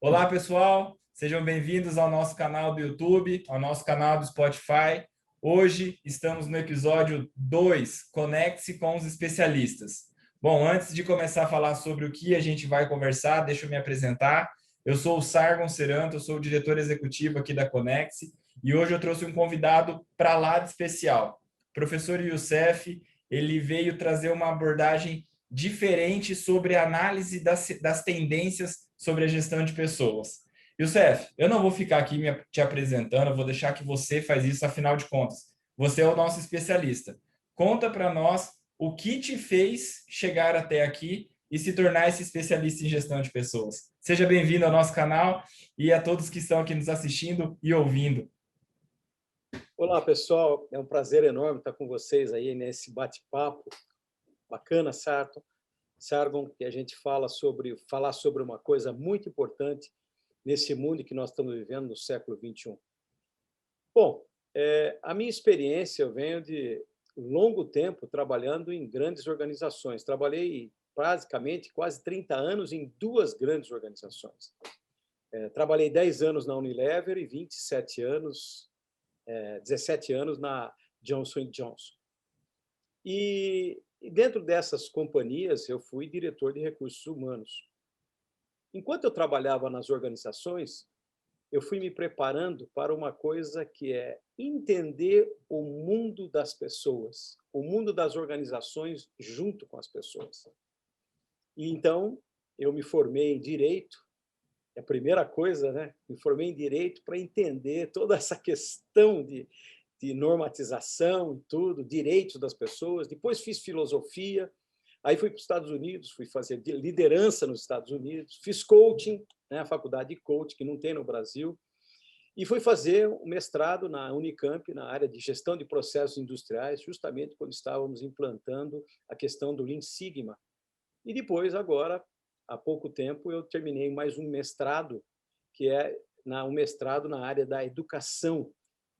Olá, pessoal. Sejam bem-vindos ao nosso canal do YouTube, ao nosso canal do Spotify. Hoje estamos no episódio 2, Conecte-se com os especialistas. Bom, antes de começar a falar sobre o que a gente vai conversar, deixa eu me apresentar. Eu sou o Sargon Seranto, eu sou o diretor executivo aqui da Conecte e hoje eu trouxe um convidado para lá de especial. O professor Youssef, ele veio trazer uma abordagem diferente sobre a análise das tendências sobre a gestão de pessoas. Youssef, eu não vou ficar aqui te apresentando, eu vou deixar que você faz isso, afinal de contas. Você é o nosso especialista. Conta para nós o que te fez chegar até aqui e se tornar esse especialista em gestão de pessoas. Seja bem-vindo ao nosso canal e a todos que estão aqui nos assistindo e ouvindo. Olá, pessoal. É um prazer enorme estar com vocês aí nesse bate-papo bacana, certo? Sargon, que a gente falar sobre uma coisa muito importante nesse mundo que nós estamos vivendo no século XXI. Bom, a minha experiência, eu venho de longo tempo trabalhando em grandes organizações. Trabalhei basicamente quase 30 anos em duas grandes organizações. Trabalhei 10 anos na Unilever e 17 anos na Johnson & Johnson. E dentro dessas companhias, eu fui diretor de recursos humanos. Enquanto eu trabalhava nas organizações, eu fui me preparando para uma coisa que é entender o mundo das pessoas, o mundo das organizações junto com as pessoas. E então, eu me formei em Direito, é a primeira coisa, né? Me formei em Direito para entender toda essa questão de normatização e tudo, direitos das pessoas. Depois fiz filosofia, aí fui para os Estados Unidos, fui fazer liderança nos Estados Unidos, fiz coaching, né, a faculdade de coaching, que não tem no Brasil, e fui fazer um mestrado na Unicamp, na área de gestão de processos industriais, justamente quando estávamos implantando a questão do Lean Sigma. E depois, agora, há pouco tempo, eu terminei mais um mestrado, que é um mestrado na área da educação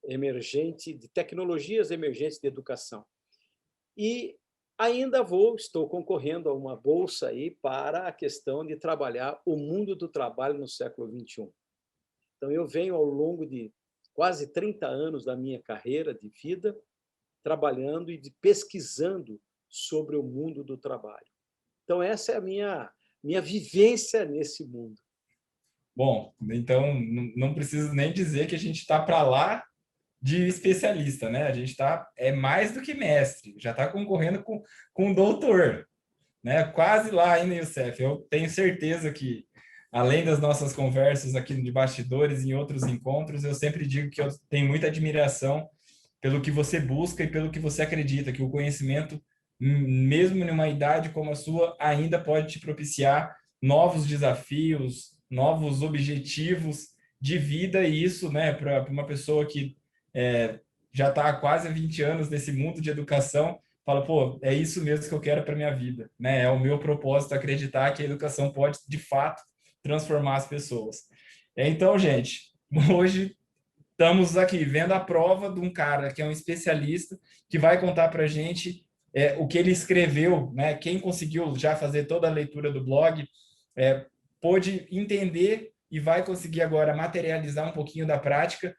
emergente, de tecnologias emergentes de educação. E ainda estou concorrendo a uma bolsa aí para a questão de trabalhar o mundo do trabalho no século XXI. Então, eu venho ao longo de quase 30 anos da minha carreira de vida trabalhando e pesquisando sobre o mundo do trabalho. Então, essa é a minha vivência nesse mundo. Bom, então não preciso nem dizer que a gente está para lá de especialista, né? A gente é mais do que mestre, já está concorrendo com doutor, né? Quase lá ainda, Youssef. Eu tenho certeza que, além das nossas conversas aqui de bastidores e em outros encontros, eu sempre digo que eu tenho muita admiração pelo que você busca e pelo que você acredita, que o conhecimento, mesmo numa idade como a sua, ainda pode te propiciar novos desafios, novos objetivos de vida, e isso, né, para uma pessoa que já está há quase 20 anos nesse mundo de educação, fala, pô, é isso mesmo que eu quero para minha vida, né? É o meu propósito acreditar que a educação pode, de fato, transformar as pessoas. Então, gente, hoje estamos aqui vendo a prova de um cara que é um especialista, que vai contar para a gente o que ele escreveu, né? Quem conseguiu já fazer toda a leitura do blog, pôde entender e vai conseguir agora materializar um pouquinho da prática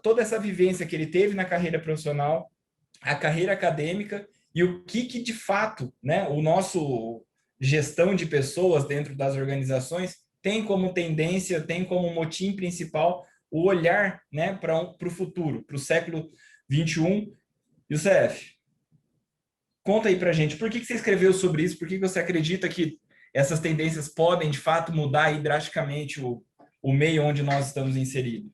toda essa vivência que ele teve na carreira profissional, a carreira acadêmica e o que de fato, né, o nosso gestão de pessoas dentro das organizações tem como tendência, tem como motim principal o olhar, né, para o futuro, para o século XXI. Youssef, conta aí para a gente, por que você escreveu sobre isso? Por que você acredita que essas tendências podem, de fato, mudar aí drasticamente o meio onde nós estamos inseridos?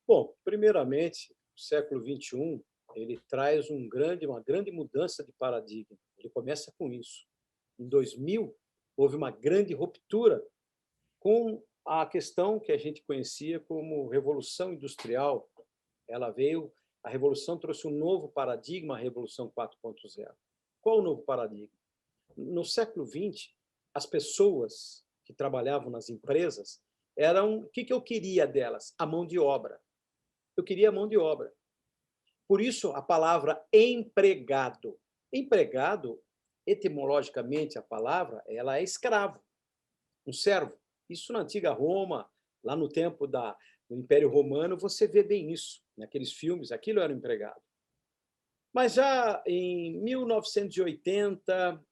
Bom, primeiramente, o século XXI ele traz uma grande mudança de paradigma. Ele começa com isso. Em 2000, houve uma grande ruptura com a questão que a gente conhecia como Revolução Industrial. A Revolução trouxe um novo paradigma, a Revolução 4.0. Qual o novo paradigma? No século XX, as pessoas que trabalhavam nas empresas o que eu queria delas? A mão de obra. Eu queria a mão de obra. Por isso, a palavra empregado. Empregado, etimologicamente, a palavra ela é escravo, um servo. Isso na antiga Roma, lá no tempo do Império Romano, você vê bem isso. Naqueles filmes, aquilo era um empregado. Mas já em 1980,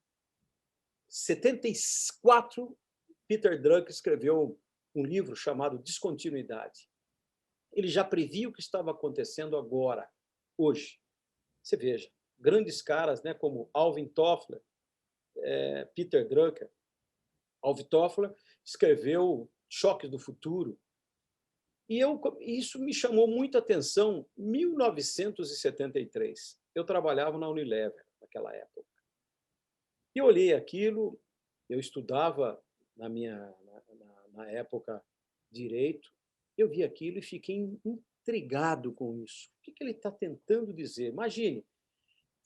74, Peter Drucker escreveu um livro chamado Descontinuidade. Ele já previa o que estava acontecendo agora, hoje. Você veja, grandes caras, né, como Alvin Toffler, Peter Drucker. Alvin Toffler escreveu Choques do Futuro. E isso me chamou muita atenção em 1973. Eu trabalhava na Unilever naquela época. E eu olhei aquilo, eu estudava na época direito, eu vi aquilo e fiquei intrigado com isso. O que ele está tentando dizer? Imagine,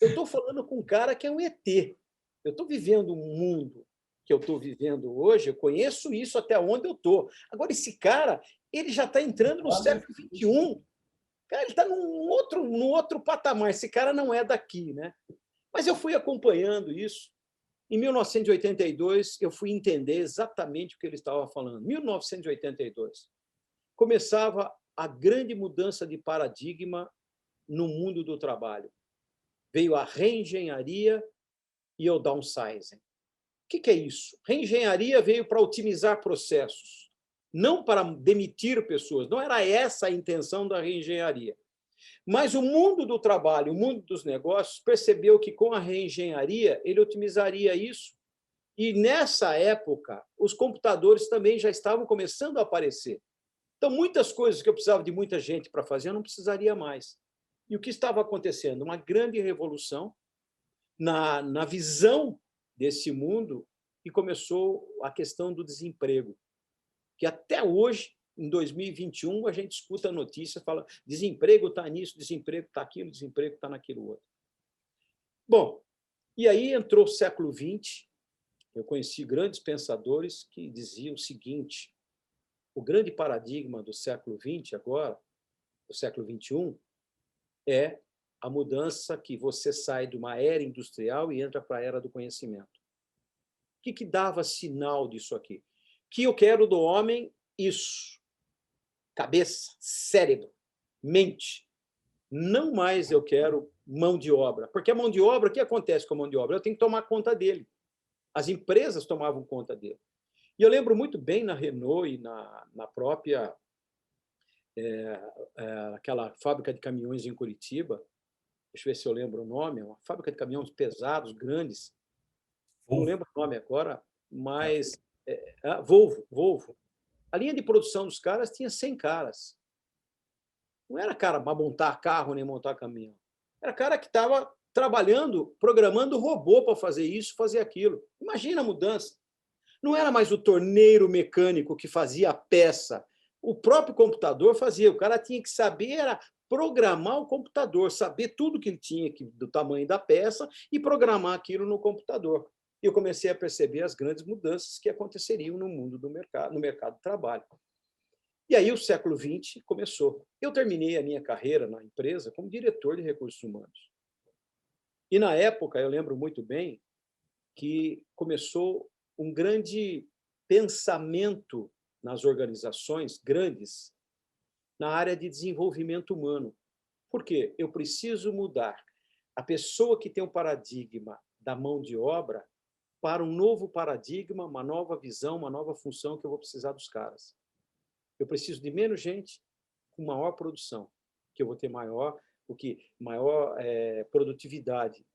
eu estou falando com um cara que é um ET. Eu estou vivendo um mundo que eu estou vivendo hoje, eu conheço isso até onde eu estou. Agora, esse cara, ele já está entrando no século XXI. Cara, ele está num outro patamar. Esse cara não é daqui, né? Mas eu fui acompanhando isso. Em 1982, eu fui entender exatamente o que ele estava falando. 1982. Começava a grande mudança de paradigma no mundo do trabalho. Veio a reengenharia e o downsizing. O que é isso? Reengenharia veio para otimizar processos, não para demitir pessoas. Não era essa a intenção da reengenharia. Mas o mundo do trabalho, o mundo dos negócios, percebeu que com a reengenharia ele otimizaria isso. E nessa época, os computadores também já estavam começando a aparecer. Então, muitas coisas que eu precisava de muita gente para fazer, eu não precisaria mais. E o que estava acontecendo? Uma grande revolução na visão desse mundo, e começou a questão do desemprego, que até hoje, em 2021, a gente escuta a notícia, fala desemprego está nisso, desemprego está aquilo, desemprego está naquilo outro. Bom, e aí entrou o século XX, eu conheci grandes pensadores que diziam o seguinte: o grande paradigma do século XX agora, do século XXI, é a mudança que você sai de uma era industrial e entra para a era do conhecimento. O que dava sinal disso aqui? Que eu quero do homem isso. Cabeça, cérebro, mente. Não mais eu quero mão de obra. Porque a mão de obra, o que acontece com a mão de obra? Eu tenho que tomar conta dele. As empresas tomavam conta dele. E eu lembro muito bem na Renault e na própria aquela fábrica de caminhões em Curitiba, deixa eu ver se eu lembro o nome, uma fábrica de caminhões pesados, grandes, não lembro o nome agora, mas Volvo. A linha de produção dos caras tinha 100 caras. Não era cara para montar carro nem montar caminhão. Era cara que estava trabalhando, programando robô para fazer isso, fazer aquilo. Imagina a mudança. Não era mais o torneiro mecânico que fazia a peça. O próprio computador fazia. O cara tinha que saber era programar o computador, saber tudo que ele tinha do tamanho da peça e programar aquilo no computador. E eu comecei a perceber as grandes mudanças que aconteceriam no mundo do mercado, no mercado de trabalho. E aí o século XX começou. Eu terminei a minha carreira na empresa como diretor de recursos humanos. E na época, eu lembro muito bem que começou um grande pensamento nas organizações grandes na área de desenvolvimento humano. Por quê? Eu preciso mudar a pessoa que tem um paradigma da mão de obra para um novo paradigma, uma nova visão, uma nova função que eu vou precisar dos caras. Eu preciso de menos gente com maior produção, que eu vou ter maior produtividade,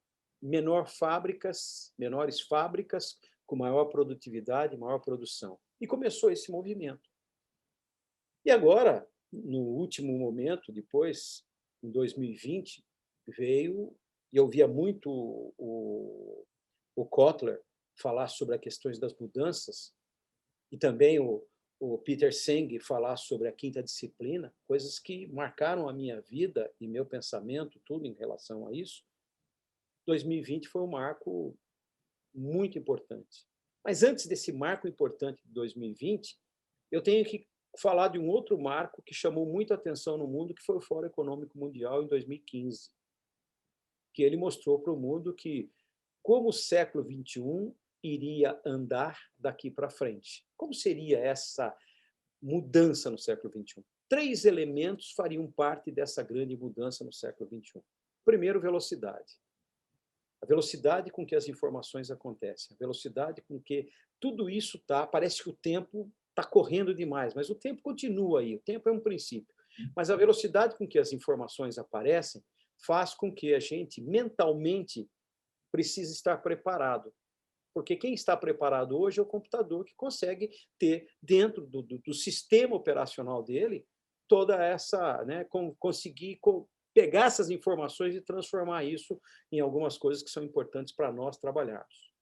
menores fábricas com maior produtividade, maior produção. E começou esse movimento. E agora, no último momento, depois, em 2020, veio, e eu via muito o Kotler falar sobre as questões das mudanças, e também o Peter Senge falar sobre a quinta disciplina, coisas que marcaram a minha vida e meu pensamento, tudo em relação a isso. 2020 foi um marco muito importante. Mas antes desse marco importante de 2020, eu tenho que falar de um outro marco que chamou muita atenção no mundo, que foi o Fórum Econômico Mundial em 2015, que ele mostrou para o mundo que, como o século XXI, iria andar daqui para frente? Como seria essa mudança no século XXI? 3 elementos fariam parte dessa grande mudança no século XXI. Primeiro, velocidade. A velocidade com que as informações acontecem, a velocidade com que tudo isso está, parece que o tempo está correndo demais, mas o tempo continua aí, o tempo é um princípio. Mas a velocidade com que as informações aparecem faz com que a gente mentalmente precise estar preparado. Porque quem está preparado hoje é o computador que consegue ter dentro do sistema operacional dele toda essa, né, conseguir pegar essas informações e transformar isso em algumas coisas que são importantes para nós trabalharmos.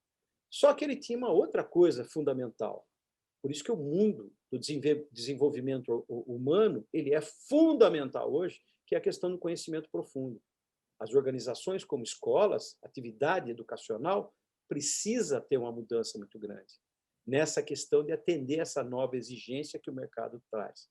Só que ele tinha uma outra coisa fundamental. Por isso que o mundo do desenvolvimento humano ele é fundamental hoje, que é a questão do conhecimento profundo. As organizações como escolas, atividade educacional, precisa ter uma mudança muito grande nessa questão de atender essa nova exigência que o mercado traz.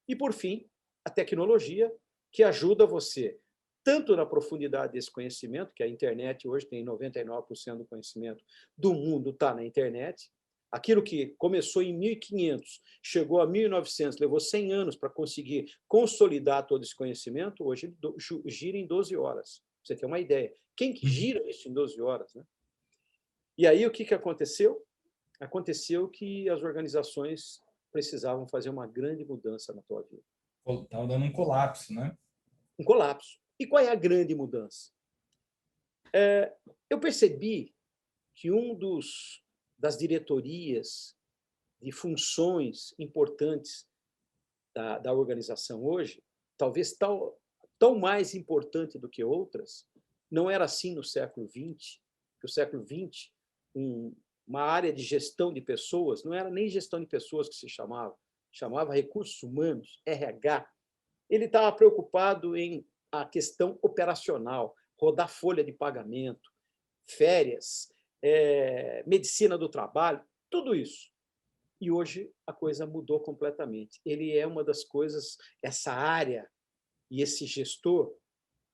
E, por fim, a tecnologia, que ajuda você, tanto na profundidade desse conhecimento, que a internet hoje tem 99% do conhecimento do mundo está na internet. Aquilo que começou em 1500, chegou a 1900, levou 100 anos para conseguir consolidar todo esse conhecimento, hoje gira em 12 horas. Você tem uma ideia. Quem que gira isso em 12 horas? Né? E aí o que aconteceu? Aconteceu que as organizações precisavam fazer uma grande mudança na tua vida. Estava dando um colapso, né? Um colapso. E qual é a grande mudança? Eu percebi que das diretorias de funções importantes da organização hoje, talvez tão mais importante do que outras, não era assim no século XX, que o século XX, uma área de gestão de pessoas, não era nem gestão de pessoas que se chamava recursos humanos, RH. Ele estava preocupado em a questão operacional, rodar folha de pagamento, férias, medicina do trabalho, tudo isso. E hoje a coisa mudou completamente. Ele é uma das coisas, essa área e esse gestor,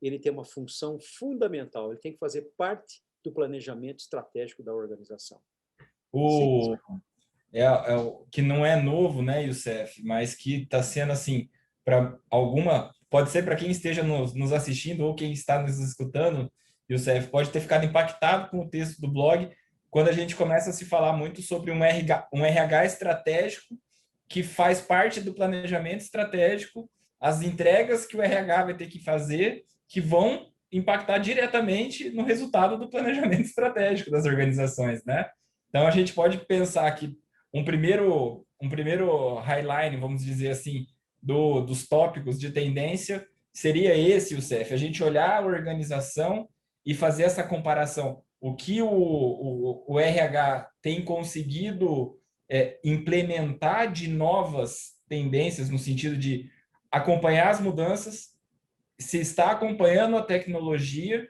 ele tem uma função fundamental, ele tem que fazer parte do planejamento estratégico da organização. O que não é novo, né, Youssef, mas que está sendo assim, para alguma, pode ser para quem esteja nos assistindo ou quem está nos escutando, Youssef, pode ter ficado impactado com o texto do blog, quando a gente começa a se falar muito sobre um RH estratégico que faz parte do planejamento estratégico, as entregas que o RH vai ter que fazer, que vão impactar diretamente no resultado do planejamento estratégico das organizações, né? Então, a gente pode pensar que um primeiro highline, vamos dizer assim, dos tópicos de tendência seria esse, Youssef, a gente olhar a organização e fazer essa comparação. O que o RH tem conseguido implementar de novas tendências, no sentido de acompanhar as mudanças, se está acompanhando a tecnologia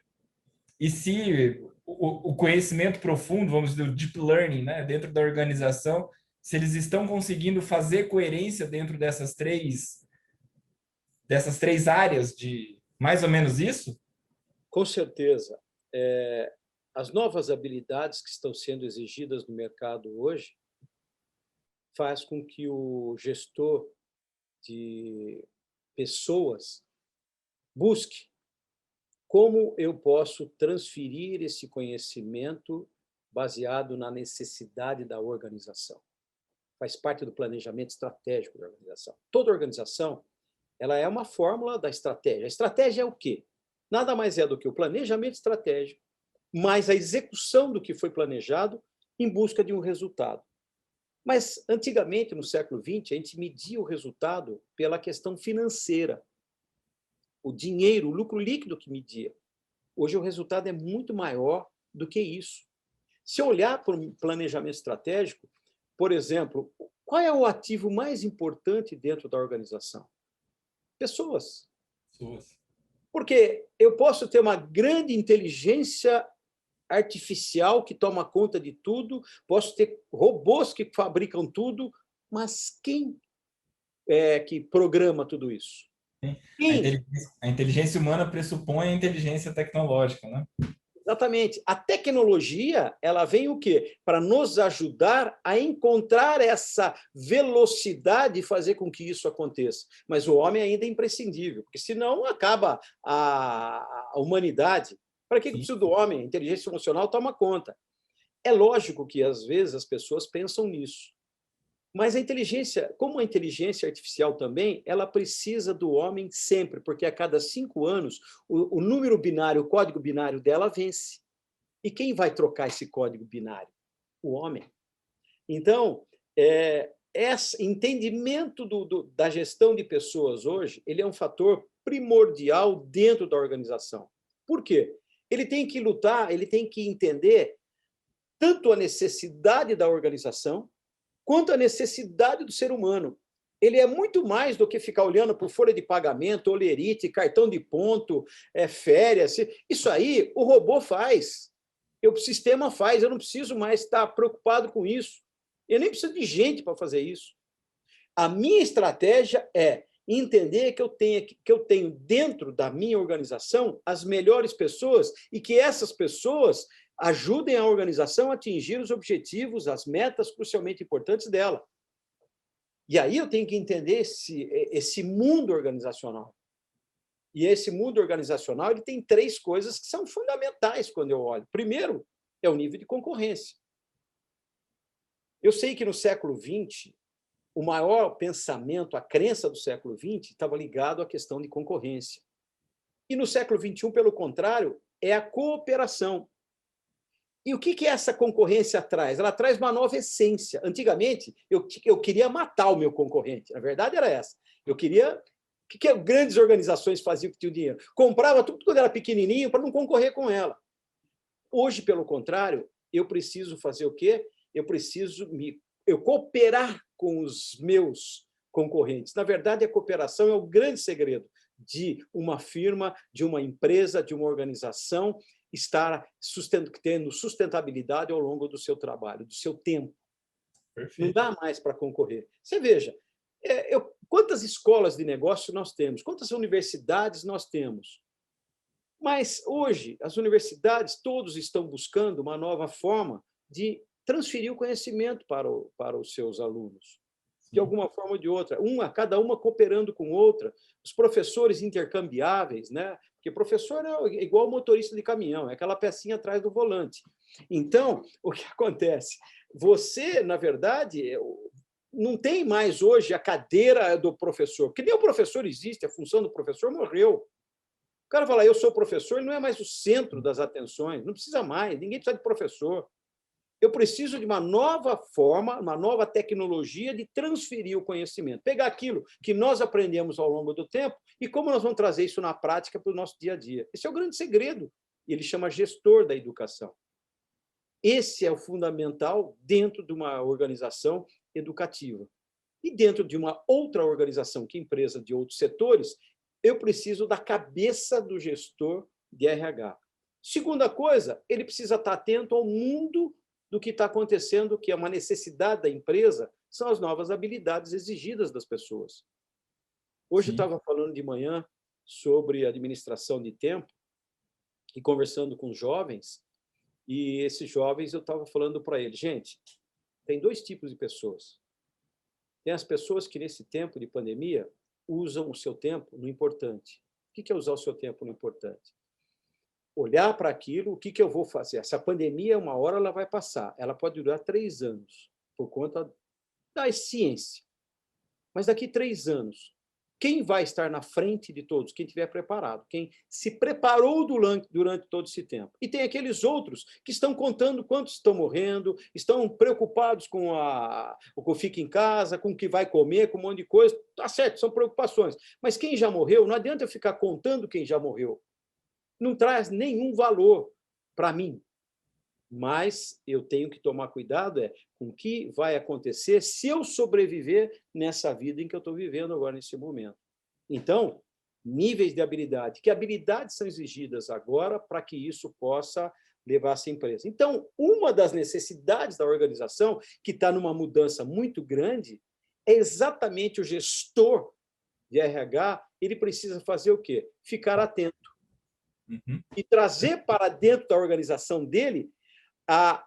e se o conhecimento profundo, vamos dizer, o deep learning, né, dentro da organização, se eles estão conseguindo fazer coerência dentro dessas três áreas de mais ou menos isso? Com certeza. As novas habilidades que estão sendo exigidas no mercado hoje faz com que o gestor de pessoas busque como eu posso transferir esse conhecimento baseado na necessidade da organização. Faz parte do planejamento estratégico da organização. Toda organização, ela é uma fórmula da estratégia. A estratégia é o quê? Nada mais é do que o planejamento estratégico, mais a execução do que foi planejado em busca de um resultado. Mas, antigamente, no século XX, a gente media o resultado pela questão financeira. O dinheiro, o lucro líquido que media. Hoje o resultado é muito maior do que isso. Se olhar para o planejamento estratégico, por exemplo, qual é o ativo mais importante dentro da organização? Pessoas. Porque eu posso ter uma grande inteligência artificial que toma conta de tudo, posso ter robôs que fabricam tudo, mas quem é que programa tudo isso? A inteligência humana pressupõe a inteligência tecnológica, né? Exatamente. A tecnologia, ela vem o quê? Para nos ajudar a encontrar essa velocidade e fazer com que isso aconteça. Mas o homem ainda é imprescindível, porque senão acaba a humanidade. Para que eu Sim, preciso do homem? A inteligência emocional toma conta. É lógico que, às vezes, as pessoas pensam nisso. Mas a inteligência, como a inteligência artificial também, ela precisa do homem sempre, porque a cada 5 anos o número binário, o código binário dela vence. E quem vai trocar esse código binário? O homem. Então, esse entendimento da gestão de pessoas hoje, ele é um fator primordial dentro da organização. Por quê? Ele tem que lutar, ele tem que entender tanto a necessidade da organização, quanto a necessidade do ser humano. Ele é muito mais do que ficar olhando por folha de pagamento, olerite, cartão de ponto, férias. Isso aí o robô faz. O sistema faz. Eu não preciso mais estar preocupado com isso. Eu nem preciso de gente para fazer isso. A minha estratégia é entender que eu tenho dentro da minha organização as melhores pessoas e que essas pessoas ajudem a organização a atingir os objetivos, as metas crucialmente importantes dela. E aí eu tenho que entender esse mundo organizacional. E esse mundo organizacional ele tem 3 coisas que são fundamentais quando eu olho. Primeiro, é o nível de concorrência. Eu sei que no século XX, o maior pensamento, a crença do século XX, estava ligado à questão de concorrência. E no século XXI, pelo contrário, é a cooperação. E o que essa concorrência traz? Ela traz uma nova essência. Antigamente, eu queria matar o meu concorrente. A verdade era essa. Eu queria... O que grandes organizações faziam que tinham dinheiro? Comprava tudo quando era pequenininho para não concorrer com ela. Hoje, pelo contrário, eu preciso fazer o quê? Eu preciso cooperar com os meus concorrentes. Na verdade, a cooperação é o grande segredo de uma firma, de uma empresa, de uma organização estar tendo sustentabilidade ao longo do seu trabalho, do seu tempo. Perfeito. Não dá mais para concorrer. Você veja, quantas escolas de negócio nós temos, quantas universidades nós temos. Mas hoje, as universidades, todos estão buscando uma nova forma de transferir o conhecimento para os seus alunos, de alguma forma ou de outra, cada uma cooperando com outra, os professores intercambiáveis, né? Porque professor é igual motorista de caminhão, é aquela pecinha atrás do volante. Então, o que acontece? Você, na verdade, não tem mais hoje a cadeira do professor, porque nem o professor existe, a função do professor morreu. O cara fala, eu sou professor, ele não é mais o centro das atenções, não precisa mais, ninguém precisa de professor. Eu preciso de uma nova forma, uma nova tecnologia de transferir o conhecimento. Pegar aquilo que nós aprendemos ao longo do tempo e como nós vamos trazer isso na prática para o nosso dia a dia. Esse é o grande segredo. Ele chama gestor da educação. Esse é o fundamental dentro de uma organização educativa. E dentro de uma outra organização, que é empresa de outros setores, eu preciso da cabeça do gestor de RH. Segunda coisa, ele precisa estar atento ao mundo do que está acontecendo, que é uma necessidade da empresa, são as novas habilidades exigidas das pessoas. Hoje eu estava falando de manhã sobre administração de tempo e conversando com jovens, e esses jovens eu estava falando para eles, gente, tem 2 tipos de pessoas. Tem as pessoas que, nesse tempo de pandemia, usam o seu tempo no importante. O que é usar o seu tempo no importante? Olhar para aquilo, o que eu vou fazer? Essa pandemia, uma hora ela vai passar. Ela pode durar 3 anos, por conta da ciência. Mas daqui 3 anos, quem vai estar na frente de todos? Quem estiver preparado, quem se preparou durante todo esse tempo. E tem aqueles outros que estão contando quantos estão morrendo, estão preocupados com o que fica em casa, com o que vai comer, com um monte de coisa. Tá certo, são preocupações. Mas quem já morreu, não adianta eu ficar contando quem já morreu. Não traz nenhum valor para mim. Mas eu tenho que tomar cuidado com o que vai acontecer se eu sobreviver nessa vida em que eu estou vivendo agora, nesse momento. Então, níveis de habilidade. Que habilidades são exigidas agora para que isso possa levar essa empresa? Então, uma das necessidades da organização, que está numa mudança muito grande, é exatamente o gestor de RH, ele precisa fazer o quê? Ficar atento. Uhum. e trazer para dentro da organização dele a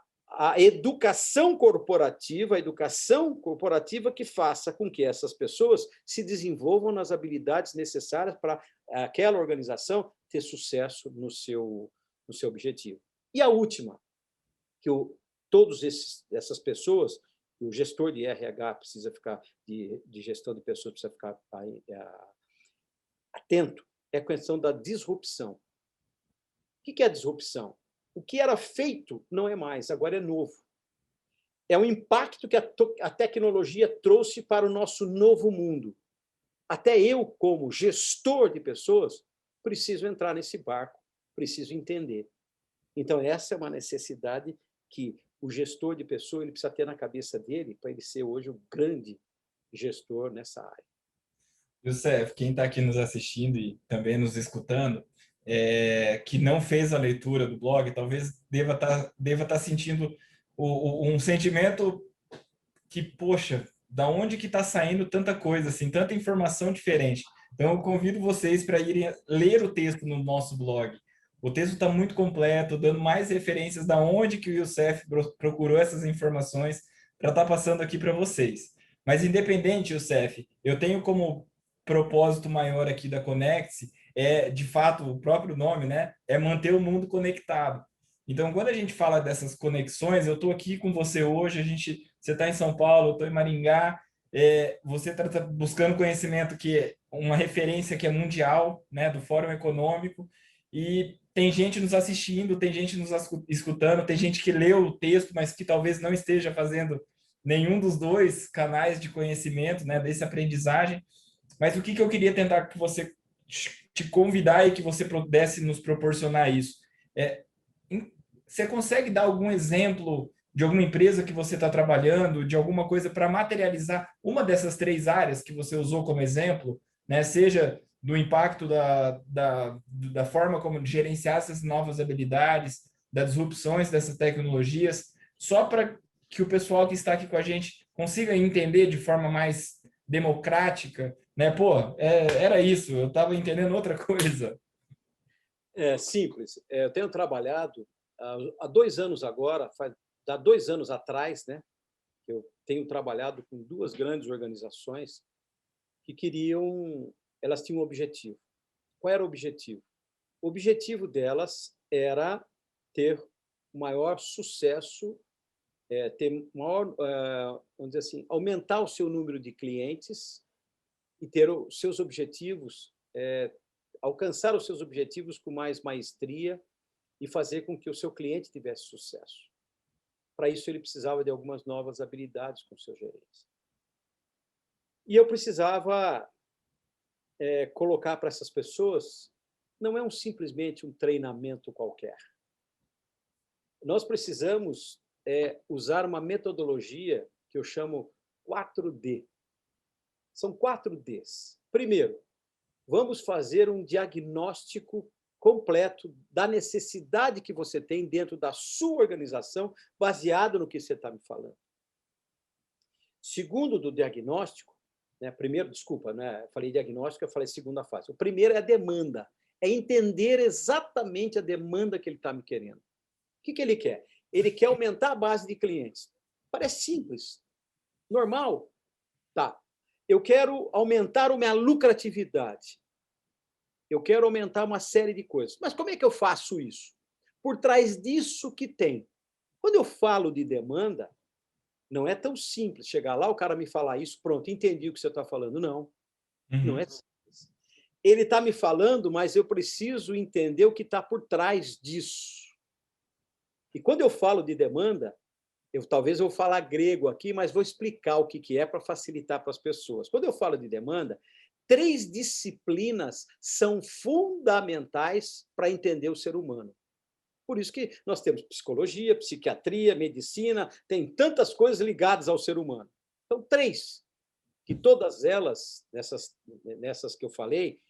educação corporativa, que faça com que essas pessoas se desenvolvam nas habilidades necessárias para aquela organização ter sucesso no seu objetivo. E a última, que todas essas pessoas, o gestor de RH precisa ficar, de gestão de pessoas precisa ficar atento, é a questão da disrupção. O que é a disrupção? O que era feito não é mais, agora é novo. É o impacto que a tecnologia trouxe para o nosso novo mundo. Até eu, como gestor de pessoas, preciso entrar nesse barco, preciso entender. Então, essa é uma necessidade que o gestor de pessoas ele precisa ter na cabeça dele para ele ser hoje o grande gestor nessa área. Youssef, quem está aqui nos assistindo e também nos escutando, que não fez a leitura do blog, talvez deva tá sentindo um sentimento que, poxa, da onde que está saindo tanta coisa, assim, tanta informação diferente. Então, eu convido vocês para irem ler o texto no nosso blog. O texto está muito completo, dando mais referências da onde que o Youssef procurou essas informações para estar passando aqui para vocês. Mas, independente, Youssef, eu tenho como propósito maior aqui da Conecte de fato, o próprio nome, né? É manter o mundo conectado. Então, quando a gente fala dessas conexões, eu estou aqui com você hoje, você está em São Paulo, eu estou em Maringá, você está buscando conhecimento que é uma referência que é mundial, né, do Fórum Econômico, e tem gente nos assistindo, tem gente nos escutando, tem gente que leu o texto, mas que talvez não esteja fazendo nenhum dos dois canais de conhecimento, né, desse aprendizagem. Mas o que eu queria tentar que você te convidar e que você pudesse nos proporcionar isso? Você consegue dar algum exemplo de alguma empresa que você está trabalhando, de alguma coisa para materializar uma dessas três áreas que você usou como exemplo, né? Seja do impacto da forma como gerenciar essas novas habilidades, das disrupções dessas tecnologias, só para que o pessoal que está aqui com a gente consiga entender de forma mais democrática, né? Pô, era isso, eu estava entendendo outra coisa. É simples. Eu tenho trabalhado há 2 anos agora, há 2 anos atrás, né? Eu tenho trabalhado com 2 grandes organizações que elas tinham um objetivo. Qual era o objetivo? O objetivo delas era ter maior sucesso, ter maior, vamos dizer assim, aumentar o seu número de clientes e ter os seus objetivos, alcançar os seus objetivos com mais maestria e fazer com que o seu cliente tivesse sucesso. Para isso, ele precisava de algumas novas habilidades com seus gerentes. E eu precisava colocar para essas pessoas, não é simplesmente um treinamento qualquer. Nós precisamos usar uma metodologia que eu chamo 4D. São 4 Ds. Primeiro, vamos fazer um diagnóstico completo da necessidade que você tem dentro da sua organização, baseado no que você está me falando. Segundo do diagnóstico, né, primeiro, desculpa, né, falei diagnóstico, eu falei segunda fase. O primeiro é a demanda, é entender exatamente a demanda que ele está me querendo. O que ele quer? Ele quer aumentar a base de clientes. Parece simples, normal. Tá. Eu quero aumentar a minha lucratividade. Eu quero aumentar uma série de coisas. Mas como é que eu faço isso? Por trás disso que tem. Quando eu falo de demanda, não é tão simples chegar lá, o cara me falar isso, pronto, entendi o que você está falando. Não, não é simples. Ele está me falando, mas eu preciso entender o que está por trás disso. E quando eu falo de demanda, talvez eu vou falar grego aqui, mas vou explicar o que é para facilitar para as pessoas. Quando eu falo de demanda, 3 disciplinas são fundamentais para entender o ser humano. Por isso que nós temos psicologia, psiquiatria, medicina, tem tantas coisas ligadas ao ser humano. Então, 3, que todas elas, nessas que eu falei,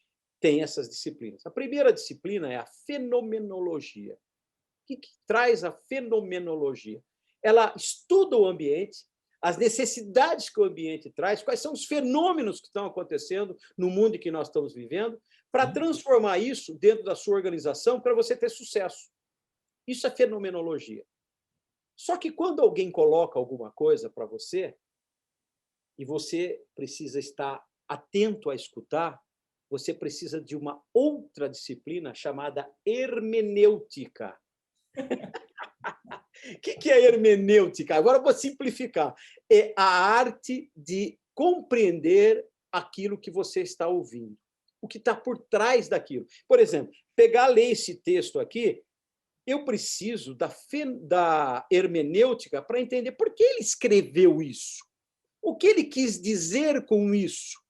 têm essas disciplinas. A primeira disciplina é a fenomenologia. O que traz a fenomenologia? Ela estuda o ambiente, as necessidades que o ambiente traz, quais são os fenômenos que estão acontecendo no mundo em que nós estamos vivendo, para transformar isso dentro da sua organização para você ter sucesso. Isso é fenomenologia. Só que quando alguém coloca alguma coisa para você, e você precisa estar atento a escutar, você precisa de uma outra disciplina chamada hermenêutica. O que é hermenêutica? Agora eu vou simplificar. É a arte de compreender aquilo que você está ouvindo, o que está por trás daquilo. Por exemplo, ler esse texto aqui, eu preciso da hermenêutica para entender por que ele escreveu isso, o que ele quis dizer com isso.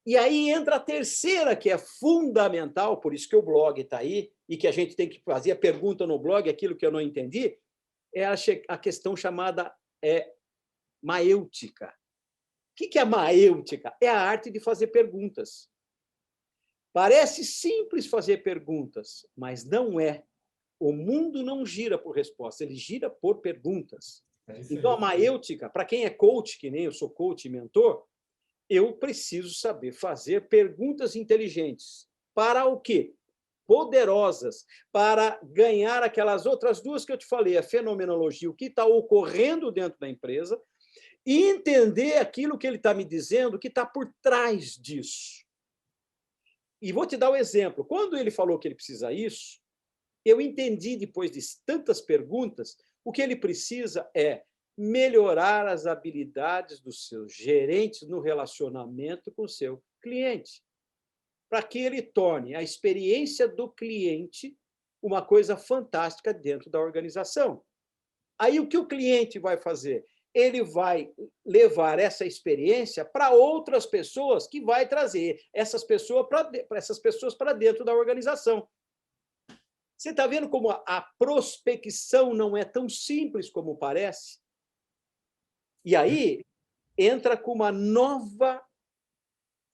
E aí entra a terceira, que é fundamental, por isso que o blog está aí, e que a gente tem que fazer a pergunta no blog, aquilo que eu não entendi, é a questão chamada maêutica. O que é maêutica? É a arte de fazer perguntas. Parece simples fazer perguntas, mas não é. O mundo não gira por respostas, ele gira por perguntas. Então, a maêutica, para quem é coach, que nem eu sou coach e mentor, eu preciso saber fazer perguntas inteligentes. Para o quê? Poderosas, para ganhar aquelas outras duas que eu te falei, a fenomenologia, o que está ocorrendo dentro da empresa, e entender aquilo que ele está me dizendo, que está por trás disso. E vou te dar um exemplo. Quando ele falou que ele precisa isso, eu entendi, depois de tantas perguntas, o que ele precisa é melhorar as habilidades dos seus gerentes no relacionamento com o seu cliente, para que ele torne a experiência do cliente uma coisa fantástica dentro da organização. Aí, o que o cliente vai fazer? Ele vai levar essa experiência para outras pessoas, que vai trazer essas pessoas para dentro da organização. Você está vendo como a prospecção não é tão simples como parece? E aí entra com uma nova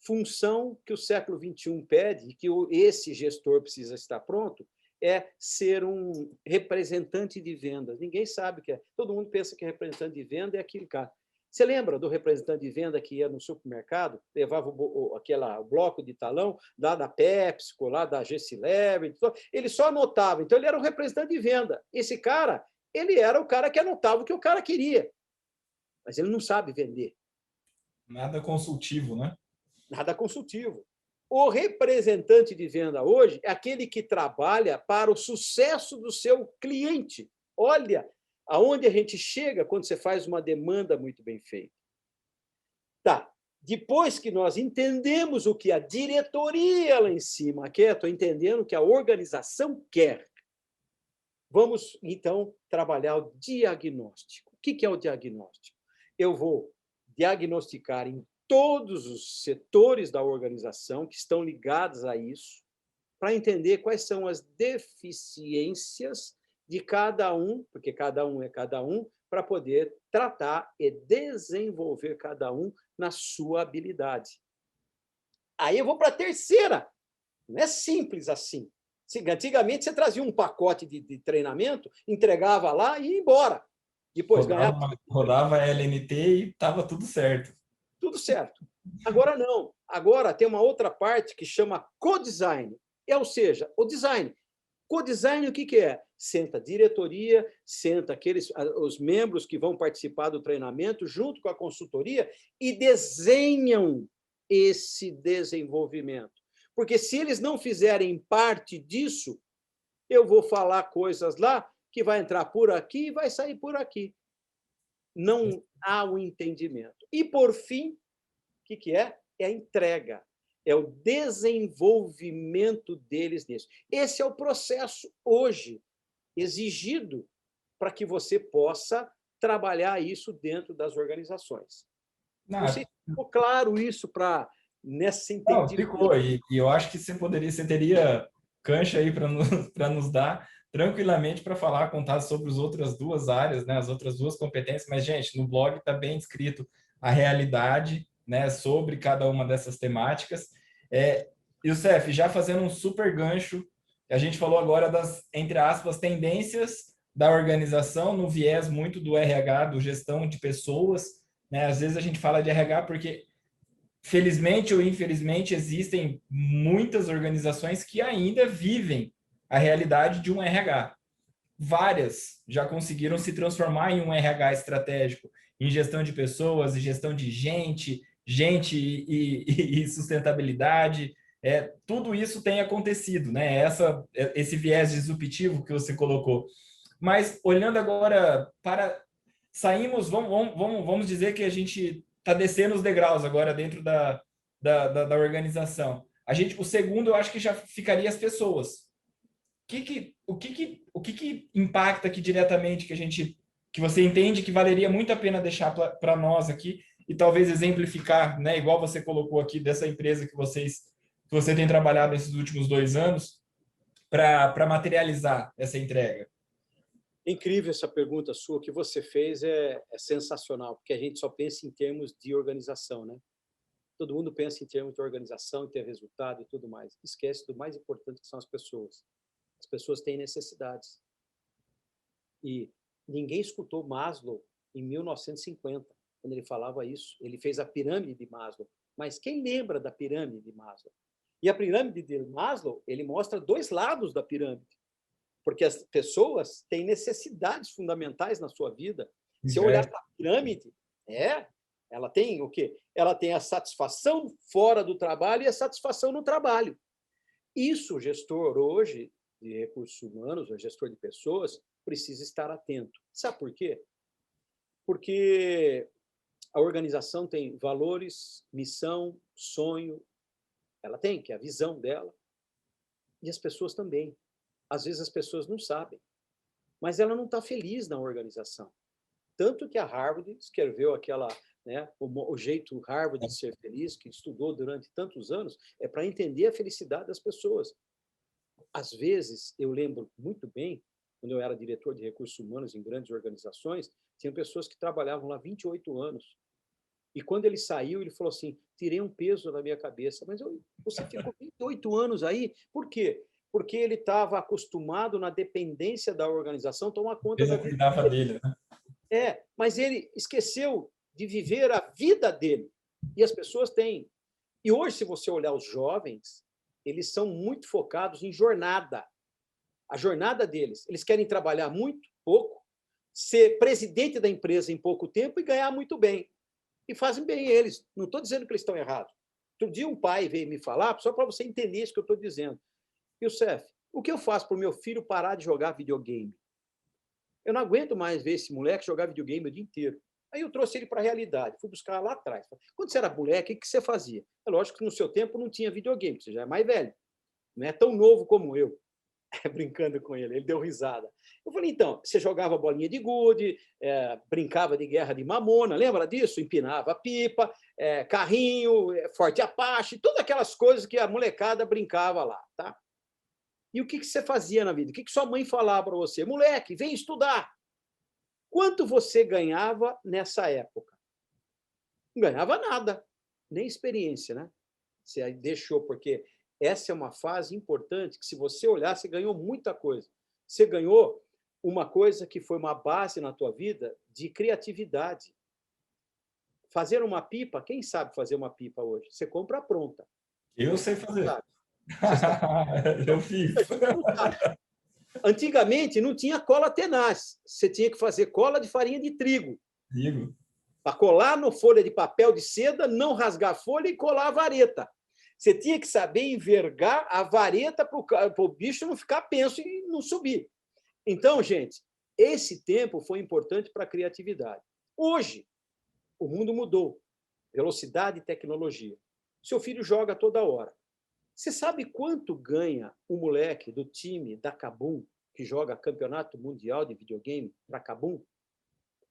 função que o século XXI pede, e que esse gestor precisa estar pronto, é ser um representante de vendas. Ninguém sabe o que é. Todo mundo pensa que representante de venda é aquele cara. Você lembra do representante de venda que ia no supermercado, levava o bloco de talão lá da PepsiCo, lá da G-Lever, ele só anotava. Então, ele era um representante de venda. Esse cara, ele era o cara que anotava o que o cara queria. Mas ele não sabe vender. Nada consultivo, né? Nada consultivo. O representante de venda hoje é aquele que trabalha para o sucesso do seu cliente. Olha aonde a gente chega quando você faz uma demanda muito bem feita. Tá. Depois que nós entendemos o que a diretoria lá em cima quer, estou entendendo o que a organização quer. Vamos, então, trabalhar o diagnóstico. O que é o diagnóstico? Eu vou diagnosticar em todos os setores da organização que estão ligados a isso, para entender quais são as deficiências de cada um, porque cada um é cada um, para poder tratar e desenvolver cada um na sua habilidade. Aí eu vou para a terceira. Não é simples assim. Antigamente, você trazia um pacote de treinamento, entregava lá e ia embora. Depois rodava a LNT e estava tudo certo. Tudo certo. Agora não. Agora tem uma outra parte que chama co-design. Ou seja, o design. Co-design, o que é? Senta a diretoria, senta os membros que vão participar do treinamento, junto com a consultoria, e desenham esse desenvolvimento. Porque se eles não fizerem parte disso, eu vou falar coisas lá que vai entrar por aqui e vai sair por aqui. Não há o entendimento. E, por fim, o que é? É a entrega. É o desenvolvimento deles nisso. Esse é o processo hoje exigido para que você possa trabalhar isso dentro das organizações. Não sei se ficou claro isso nesse entendimento. Não, ficou. E eu acho que você teria cancha aí para nos dar tranquilamente para contar sobre as outras duas áreas, né, as outras duas competências. Mas, gente, no blog está bem descrito a realidade, né, sobre cada uma dessas temáticas. Youssef, já fazendo um super gancho, a gente falou agora das, entre aspas, tendências da organização, no viés muito do RH, do gestão de pessoas, né? Às vezes a gente fala de RH porque felizmente ou infelizmente, existem muitas organizações que ainda vivem a realidade de um RH. Várias já conseguiram se transformar em um RH estratégico, em gestão de pessoas, em gestão de gente e sustentabilidade. Tudo isso tem acontecido, né? Esse viés disruptivo que você colocou. Mas olhando agora para saímos, vamos dizer que a gente está descendo os degraus agora dentro da organização. O segundo, eu acho que já ficaria as pessoas. O que impacta aqui diretamente que você entende que valeria muito a pena deixar para nós aqui e talvez exemplificar, né, igual você colocou aqui dessa empresa que você tem trabalhado nesses últimos 2 anos para materializar essa entrega? Incrível essa pergunta sua, o que você fez é sensacional, porque a gente só pensa em termos de organização, né? Todo mundo pensa em termos de organização, em ter resultado e tudo mais. Esquece do mais importante, que são as pessoas. As pessoas têm necessidades. E ninguém escutou Maslow em 1950, quando ele falava isso. Ele fez a pirâmide de Maslow. Mas quem lembra da pirâmide de Maslow? E a pirâmide de Maslow, ele mostra dois lados da pirâmide. Porque as pessoas têm necessidades fundamentais na sua vida. Se eu olhar para a pirâmide, ela tem o quê? Ela tem a satisfação fora do trabalho e a satisfação no trabalho. Isso, o gestor hoje de recursos humanos, o gestor de pessoas, precisa estar atento. Sabe por quê? Porque a organização tem valores, missão, sonho, ela tem, que é a visão dela, e as pessoas também. Às vezes as pessoas não sabem, mas ela não está feliz na organização. Tanto que a Harvard escreveu aquela, né, o jeito Harvard de ser feliz, que estudou durante tantos anos, é para entender a felicidade das pessoas. Às vezes, eu lembro muito bem, quando eu era diretor de recursos humanos em grandes organizações, tinha pessoas que trabalhavam lá 28 anos. E quando ele saiu, ele falou assim, tirei um peso na minha cabeça. Mas você ficou 28 anos aí? Por quê? Porque ele estava acostumado na dependência da organização tomar conta da vida Cuidava dele. dele, né? Mas ele esqueceu de viver a vida dele. E as pessoas têm. E hoje, se você olhar os jovens, eles são muito focados em jornada. A jornada deles. Eles querem trabalhar muito, pouco, ser presidente da empresa em pouco tempo e ganhar muito bem. E fazem bem eles. Não estou dizendo que eles estão errados. Outro dia um pai veio me falar, só para você entender isso que eu estou dizendo. Youssef, o que eu faço para o meu filho parar de jogar videogame? Eu não aguento mais ver esse moleque jogar videogame o dia inteiro. Aí eu trouxe ele para a realidade, fui buscar lá atrás. Quando você era moleque, o que você fazia? É lógico que no seu tempo não tinha videogame, você já é mais velho, não é tão novo como eu. Brincando com ele, ele deu risada. Eu falei, então, você jogava bolinha de gude, brincava de guerra de mamona, lembra disso? Empinava pipa, carrinho, forte Apache, todas aquelas coisas que a molecada brincava lá, tá? E o que você fazia na vida? O que sua mãe falava para você? Moleque, vem estudar. Quanto você ganhava nessa época? Não ganhava nada, nem experiência, né? Você deixou, porque essa é uma fase importante que, se você olhar, você ganhou muita coisa. Você ganhou uma coisa que foi uma base na tua vida de criatividade. Fazer uma pipa, quem sabe fazer uma pipa hoje? Você compra pronta. Eu sei fazer. Você sabe. Eu fiz. Antigamente não tinha cola tenaz. Você tinha que fazer cola de farinha de trigo. Digo. Para colar no folha de papel de seda, não rasgar a folha e colar a vareta. Você tinha que saber envergar a vareta para o bicho não ficar penso e não subir. Então, gente, esse tempo foi importante para a criatividade. Hoje, o mundo mudou. Velocidade e tecnologia. Seu filho joga toda hora. Você sabe quanto ganha o moleque do time da Kabum, que joga campeonato mundial de videogame para Kabum?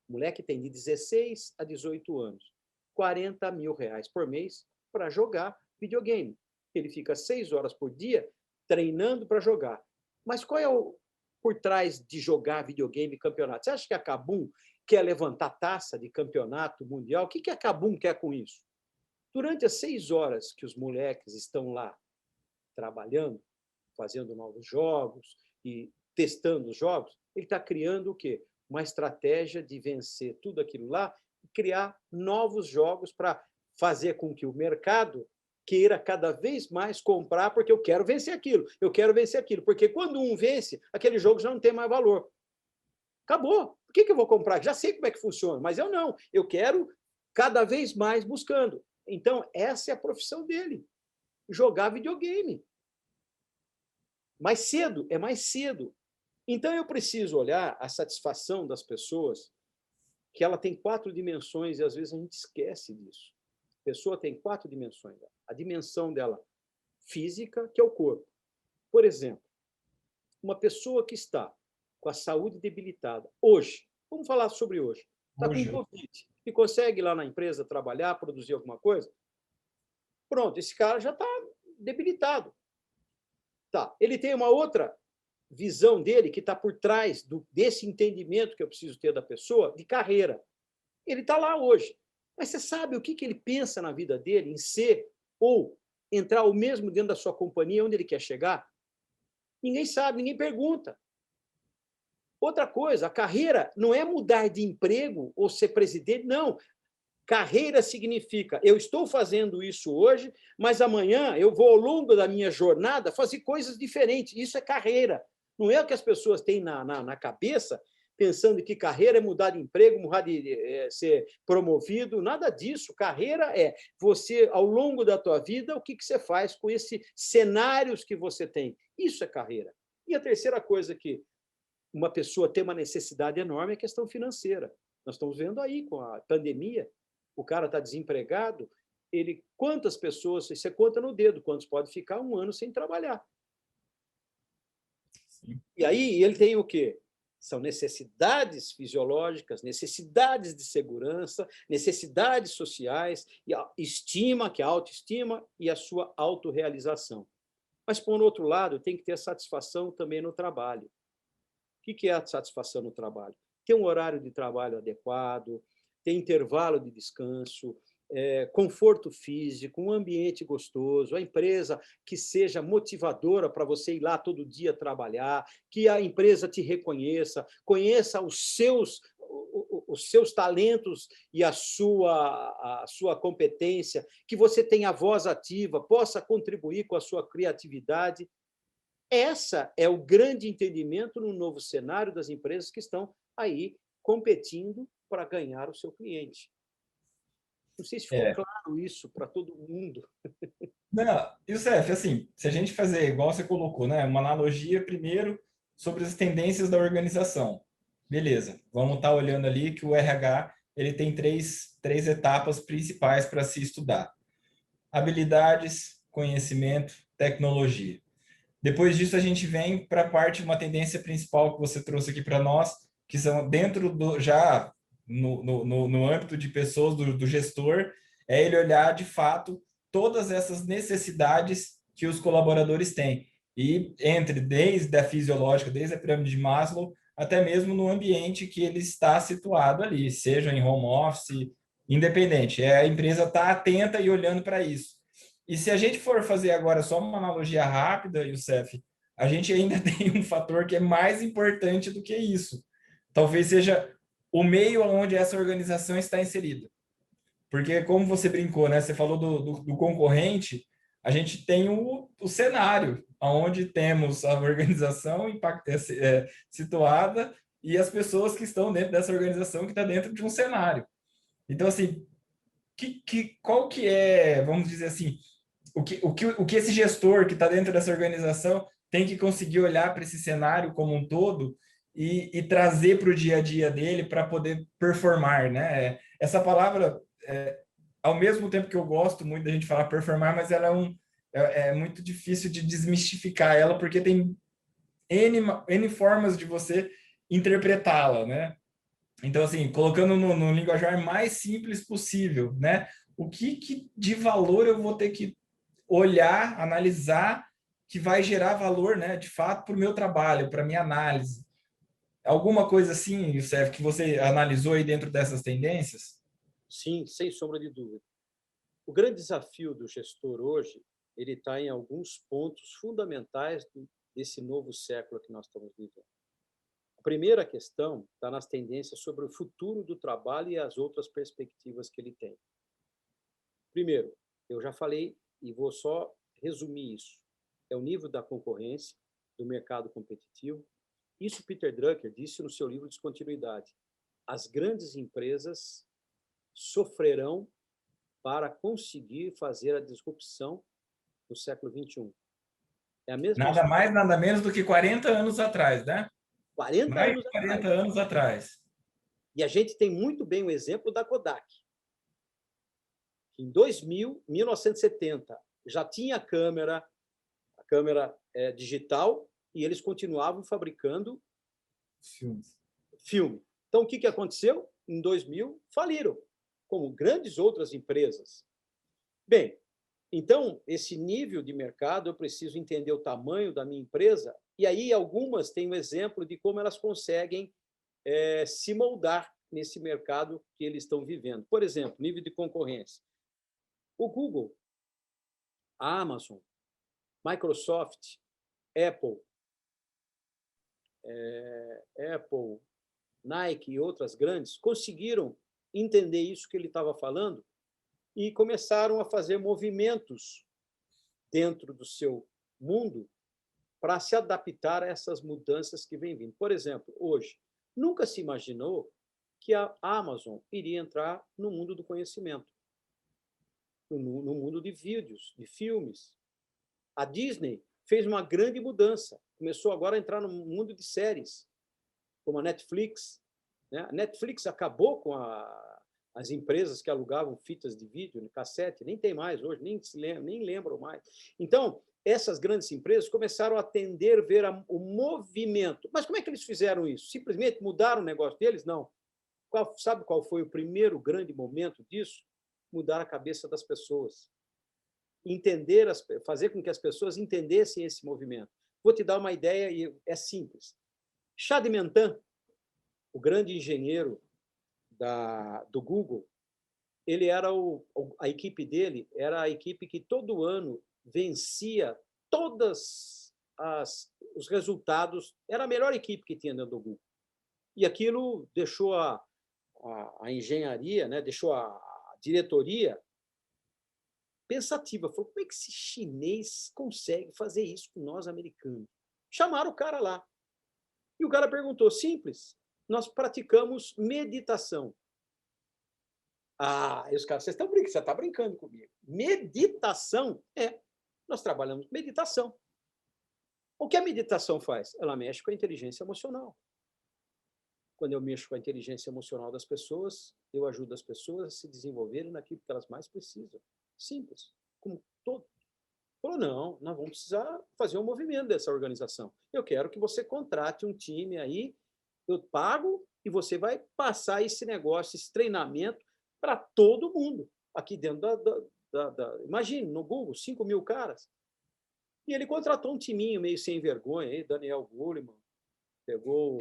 O moleque tem de 16 a 18 anos. R$40 mil por mês para jogar videogame. Ele fica 6 horas por dia treinando para jogar. Mas qual é o por trás de jogar videogame e campeonato? Você acha que a Kabum quer levantar taça de campeonato mundial? O que a Kabum quer com isso? Durante as 6 horas que os moleques estão lá trabalhando, fazendo novos jogos e testando os jogos, ele está criando o quê? Uma estratégia de vencer tudo aquilo lá e criar novos jogos para fazer com que o mercado queira cada vez mais comprar, porque eu quero vencer aquilo, eu quero vencer aquilo. Porque quando um vence, aquele jogo já não tem mais valor. Acabou. Por que eu vou comprar? Já sei como é que funciona, mas eu não. Eu quero cada vez mais buscando. Então, essa é a profissão dele, jogar videogame. Mais cedo, é mais cedo. Então, eu preciso olhar a satisfação das pessoas, que ela tem 4 dimensões, e às vezes a gente esquece disso. A pessoa tem 4 dimensões. A dimensão dela física, que é o corpo. Por exemplo, uma pessoa que está com a saúde debilitada, hoje, vamos falar sobre hoje, está com Hoje, Covid e consegue ir lá na empresa trabalhar, produzir alguma coisa, pronto, esse cara já está debilitado. Tá. Ele tem uma outra visão dele que está por trás desse entendimento que eu preciso ter da pessoa, de carreira. Ele está lá hoje. Mas você sabe o que ele pensa na vida dele, em ser ou entrar o mesmo dentro da sua companhia, onde ele quer chegar? Ninguém sabe, ninguém pergunta. Outra coisa, a carreira não é mudar de emprego ou ser presidente, não. Carreira significa, eu estou fazendo isso hoje, mas amanhã eu vou, ao longo da minha jornada, fazer coisas diferentes. Isso é carreira. Não é o que as pessoas têm na cabeça, pensando que carreira é mudar de emprego, mudar de ser promovido, nada disso. Carreira é você, ao longo da tua vida, o que você faz com esses cenários que você tem. Isso é carreira. E a terceira coisa que uma pessoa tem uma necessidade enorme é a questão financeira. Nós estamos vendo aí com a pandemia, o cara está desempregado, quantas pessoas, você conta no dedo, quantos pode ficar 1 ano sem trabalhar. sim. E aí ele tem o quê? São necessidades fisiológicas, necessidades de segurança, necessidades sociais, e a estima, que é a autoestima, e a sua autorrealização. Mas, por outro lado, tem que ter satisfação também no trabalho. O que é a satisfação no trabalho? Ter um horário de trabalho adequado, ter intervalo de descanso, conforto físico, um ambiente gostoso, a empresa que seja motivadora para você ir lá todo dia trabalhar, que a empresa te reconheça, conheça os seus talentos e a sua competência, que você tenha voz ativa, possa contribuir com a sua criatividade. Essa é o grande entendimento no novo cenário das empresas que estão aí competindo para ganhar o seu cliente. Não sei se ficou É. claro isso para todo mundo. Não, Youssef, assim, se a gente fazer igual você colocou, né, uma analogia primeiro sobre as tendências da organização. Beleza, vamos estar olhando ali que o RH ele tem três etapas principais para se estudar: habilidades, conhecimento, tecnologia. Depois disso, a gente vem para a parte, uma tendência principal que você trouxe aqui para nós, que são dentro do, já no âmbito de pessoas, do gestor, é ele olhar de fato todas essas necessidades que os colaboradores têm. E entre desde a fisiológica, desde a pirâmide de Maslow, até mesmo no ambiente que ele está situado ali, seja em home office, independente. A empresa está atenta e olhando para isso. E se a gente for fazer agora só uma analogia rápida, Youssef, a gente ainda tem um fator que é mais importante do que isso. Talvez seja o meio onde essa organização está inserida. Porque, como você brincou, né? Você falou do concorrente, a gente tem o cenário, onde temos a organização situada e as pessoas que estão dentro dessa organização que está dentro de um cenário. Então, assim, qual que é, vamos dizer assim, o que esse gestor que está dentro dessa organização tem que conseguir olhar para esse cenário como um todo e trazer para o dia a dia dele para poder performar, né? Essa palavra, ao mesmo tempo que eu gosto muito da gente falar performar, mas ela é muito difícil de desmistificar ela, porque tem N formas de você interpretá-la, né? Então, assim, colocando no linguajar mais simples possível, né? O que de valor eu vou ter que olhar, analisar, que vai gerar valor, né, de fato, para o meu trabalho, para a minha análise. Alguma coisa assim, Youssef, que você analisou aí dentro dessas tendências? Sim, sem sombra de dúvida. O grande desafio do gestor hoje, ele está em alguns pontos fundamentais desse novo século que nós estamos vivendo. A primeira questão está nas tendências sobre o futuro do trabalho e as outras perspectivas que ele tem. Primeiro, eu já falei e vou só resumir isso. É o nível da concorrência, do mercado competitivo. Isso Peter Drucker disse no seu livro Descontinuidade. As grandes empresas sofrerão para conseguir fazer a disrupção do século XXI. É a mesma Nada história. mais, nada menos do que 40 anos atrás, né? 40 Mais anos de atrás. 40 anos atrás. E a gente tem muito bem o exemplo da Kodak. Em 1970, já tinha a câmera digital, e eles continuavam fabricando Filmes. filme. Então, o que aconteceu? Em 2000, faliram, como grandes outras empresas. Bem, então, esse nível de mercado, eu preciso entender o tamanho da minha empresa, e aí algumas têm um exemplo de como elas conseguem se moldar nesse mercado que eles estão vivendo. Por exemplo, nível de concorrência. O Google, a Amazon, Microsoft, Apple, Nike e outras grandes conseguiram entender isso que ele estava falando e começaram a fazer movimentos dentro do seu mundo para se adaptar a essas mudanças que vêm vindo. Por exemplo, hoje, nunca se imaginou que a Amazon iria entrar no mundo do conhecimento, no mundo de vídeos, de filmes. A Disney fez uma grande mudança, começou agora a entrar no mundo de séries, como a Netflix. Né? A Netflix acabou com as empresas que alugavam fitas de vídeo, cassete, nem tem mais hoje, nem lembram mais. Então, essas grandes empresas começaram a atender, ver o movimento. Mas como é que eles fizeram isso? Simplesmente mudaram o negócio deles? Não. Sabe qual foi o primeiro grande momento disso? Mudar a cabeça das pessoas. Fazer com que as pessoas entendessem esse movimento. Vou te dar uma ideia e é simples. Chad Mentan, o grande engenheiro do Google, ele era a equipe dele era a equipe que todo ano vencia todos os resultados, era a melhor equipe que tinha dentro do Google. E aquilo deixou a engenharia, né, deixou a diretoria pensativa. Falou, como é que esse chinês consegue fazer isso com nós, americanos? Chamaram o cara lá. E o cara perguntou, simples, nós praticamos meditação. E os caras, você está brincando comigo. Meditação? Nós trabalhamos meditação. O que a meditação faz? Ela mexe com a inteligência emocional. Quando eu mexo com a inteligência emocional das pessoas, eu ajudo as pessoas a se desenvolverem naquilo que elas mais precisam. Simples. Como todo. Falou, não, nós vamos precisar fazer um movimento dessa organização. Eu quero que você contrate um time aí, eu pago e você vai passar esse negócio, esse treinamento para todo mundo. Aqui dentro imagine, no Google, 5.000 caras. E ele contratou um timinho meio sem vergonha, aí, Daniel Goleman, pegou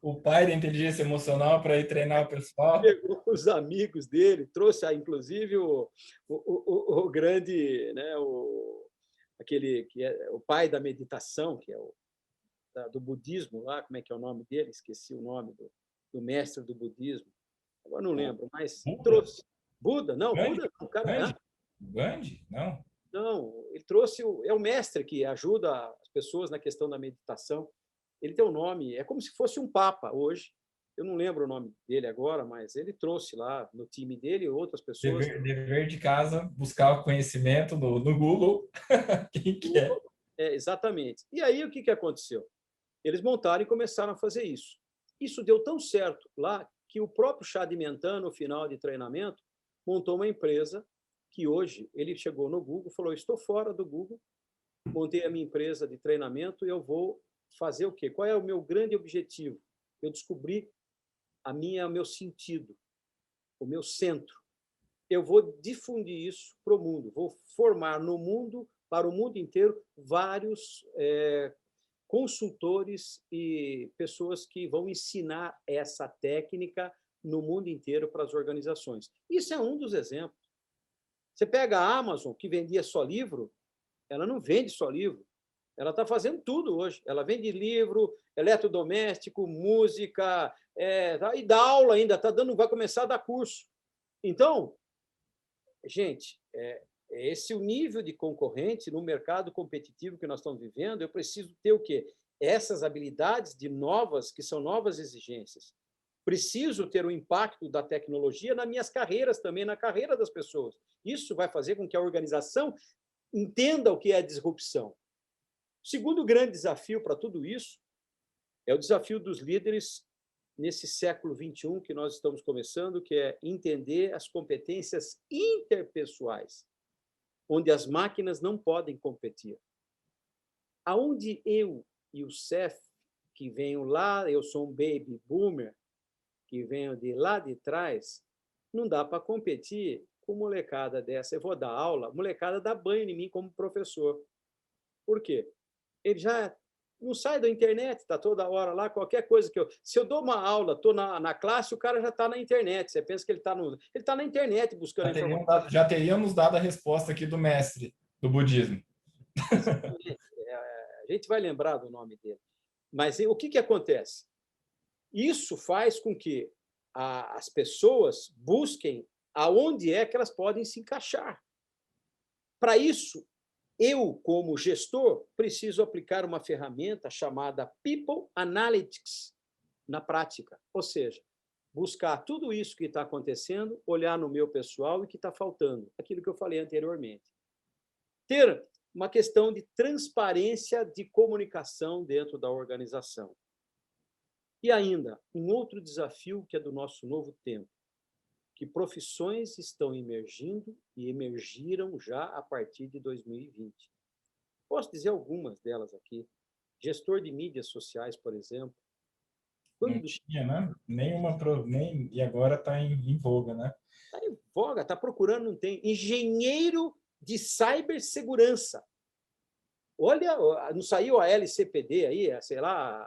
O pai da inteligência emocional para ir treinar o pessoal. pegou os amigos dele, trouxe, inclusive, o grande, né, aquele que é o pai da meditação, que é do budismo lá, como é que é o nome dele? Esqueci o nome do mestre do budismo. Agora não lembro, mas Buda? trouxe. Buda? Não, Gandhi? Buda, o cara. Gandhi? Gandhi? Não. Não, ele trouxe é o mestre que ajuda as pessoas na questão da meditação. Ele tem um nome, é como se fosse um papa hoje. Eu não lembro o nome dele agora, mas ele trouxe lá no time dele outras pessoas. Dever de casa, buscar o conhecimento no Google. Quem que é? Exatamente. E aí o que aconteceu? Eles montaram e começaram a fazer isso. Isso deu tão certo lá que o próprio Chad Mentan, no final de treinamento, montou uma empresa que hoje ele chegou no Google, falou, estou fora do Google, montei a minha empresa de treinamento e eu vou fazer o quê? Qual é o meu grande objetivo? Eu descobri o meu sentido, o meu centro. Eu vou difundir isso para o mundo, vou formar no mundo, para o mundo inteiro, vários consultores e pessoas que vão ensinar essa técnica no mundo inteiro para as organizações. Isso é um dos exemplos. Você pega a Amazon, que vendia só livro, ela não vende só livro. Ela está fazendo tudo hoje. Ela vende livro, eletrodoméstico, música, e dá aula ainda, vai começar a dar curso. Então, gente, esse é o nível de concorrente no mercado competitivo que nós estamos vivendo. Eu preciso ter o quê? Essas habilidades que são novas exigências. Preciso ter o impacto da tecnologia nas minhas carreiras também, na carreira das pessoas. Isso vai fazer com que a organização entenda o que é disrupção. O segundo grande desafio para tudo isso é o desafio dos líderes nesse século XXI que nós estamos começando, que é entender as competências interpessoais, onde as máquinas não podem competir. Aonde eu e o Cef, que venho lá, eu sou um baby boomer, que venho de lá de trás, não dá para competir com molecada dessa. Eu vou dar aula, molecada dá banho em mim como professor. Por quê? Ele já não sai da internet, está toda hora lá, qualquer coisa que eu... Se eu dou uma aula, estou na classe, o cara já está na internet. Você pensa que ele está ele está na internet buscando informação. Já teríamos dado a resposta aqui do mestre do budismo. Exatamente. A gente vai lembrar do nome dele. Mas o que acontece? Isso faz com que as pessoas busquem aonde é que elas podem se encaixar. Para isso, eu, como gestor, preciso aplicar uma ferramenta chamada People Analytics na prática. Ou seja, buscar tudo isso que está acontecendo, olhar no meu pessoal e que está faltando, aquilo que eu falei anteriormente. Ter uma questão de transparência de comunicação dentro da organização. E ainda, um outro desafio que é do nosso novo tempo, que profissões estão emergindo e emergiram já a partir de 2020. Posso dizer algumas delas aqui. Gestor de mídias sociais, por exemplo. Não tinha, né? E agora está em voga, né? Está em voga, está procurando, não tem. Engenheiro de cibersegurança. Olha, não saiu a LCPD aí, sei lá.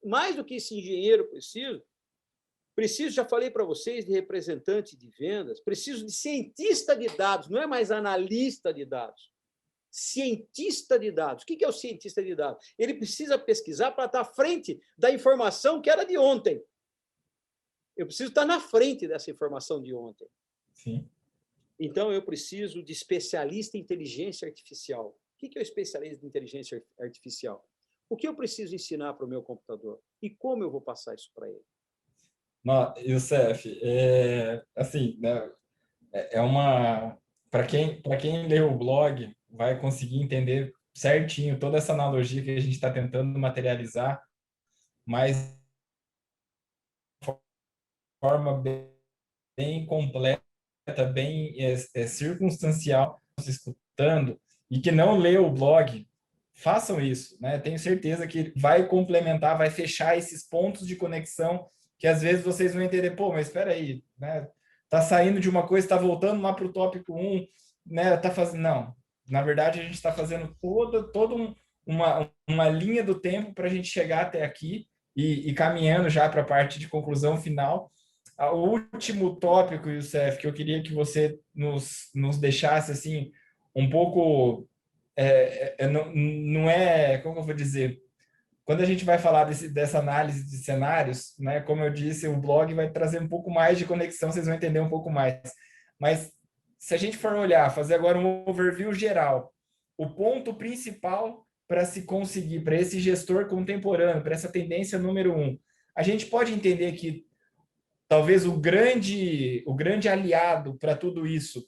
Mais do que esse engenheiro preciso, já falei para vocês, de representante de vendas, preciso de cientista de dados, não é mais analista de dados. Cientista de dados. O que é o cientista de dados? Ele precisa pesquisar para estar à frente da informação que era de ontem. Eu preciso estar na frente dessa informação de ontem. Sim. Então, eu preciso de especialista em inteligência artificial. O que é o especialista em inteligência artificial? O que eu preciso ensinar para o meu computador? E como eu vou passar isso para ele? Youssef, assim, né, para quem lê o blog, vai conseguir entender certinho toda essa analogia que a gente está tentando materializar, mas de forma bem completa, bem circunstancial, escutando, e que não lê o blog, façam isso, né? Tenho certeza que vai complementar, vai fechar esses pontos de conexão que às vezes vocês vão entender, pô, mas espera aí, né? Tá saindo de uma coisa, está voltando lá para o tópico 1, né? Tá fazendo... Não, na verdade a gente está fazendo uma linha do tempo para a gente chegar até aqui e caminhando já para a parte de conclusão final. O último tópico, Youssef, que eu queria que você nos deixasse assim um pouco não é, como eu vou dizer, quando a gente vai falar dessa análise de cenários, né, como eu disse, o blog vai trazer um pouco mais de conexão, vocês vão entender um pouco mais. Mas se a gente for olhar, fazer agora um overview geral, o ponto principal para se conseguir, para esse gestor contemporâneo, para essa tendência número 1, a gente pode entender que talvez o grande aliado para tudo isso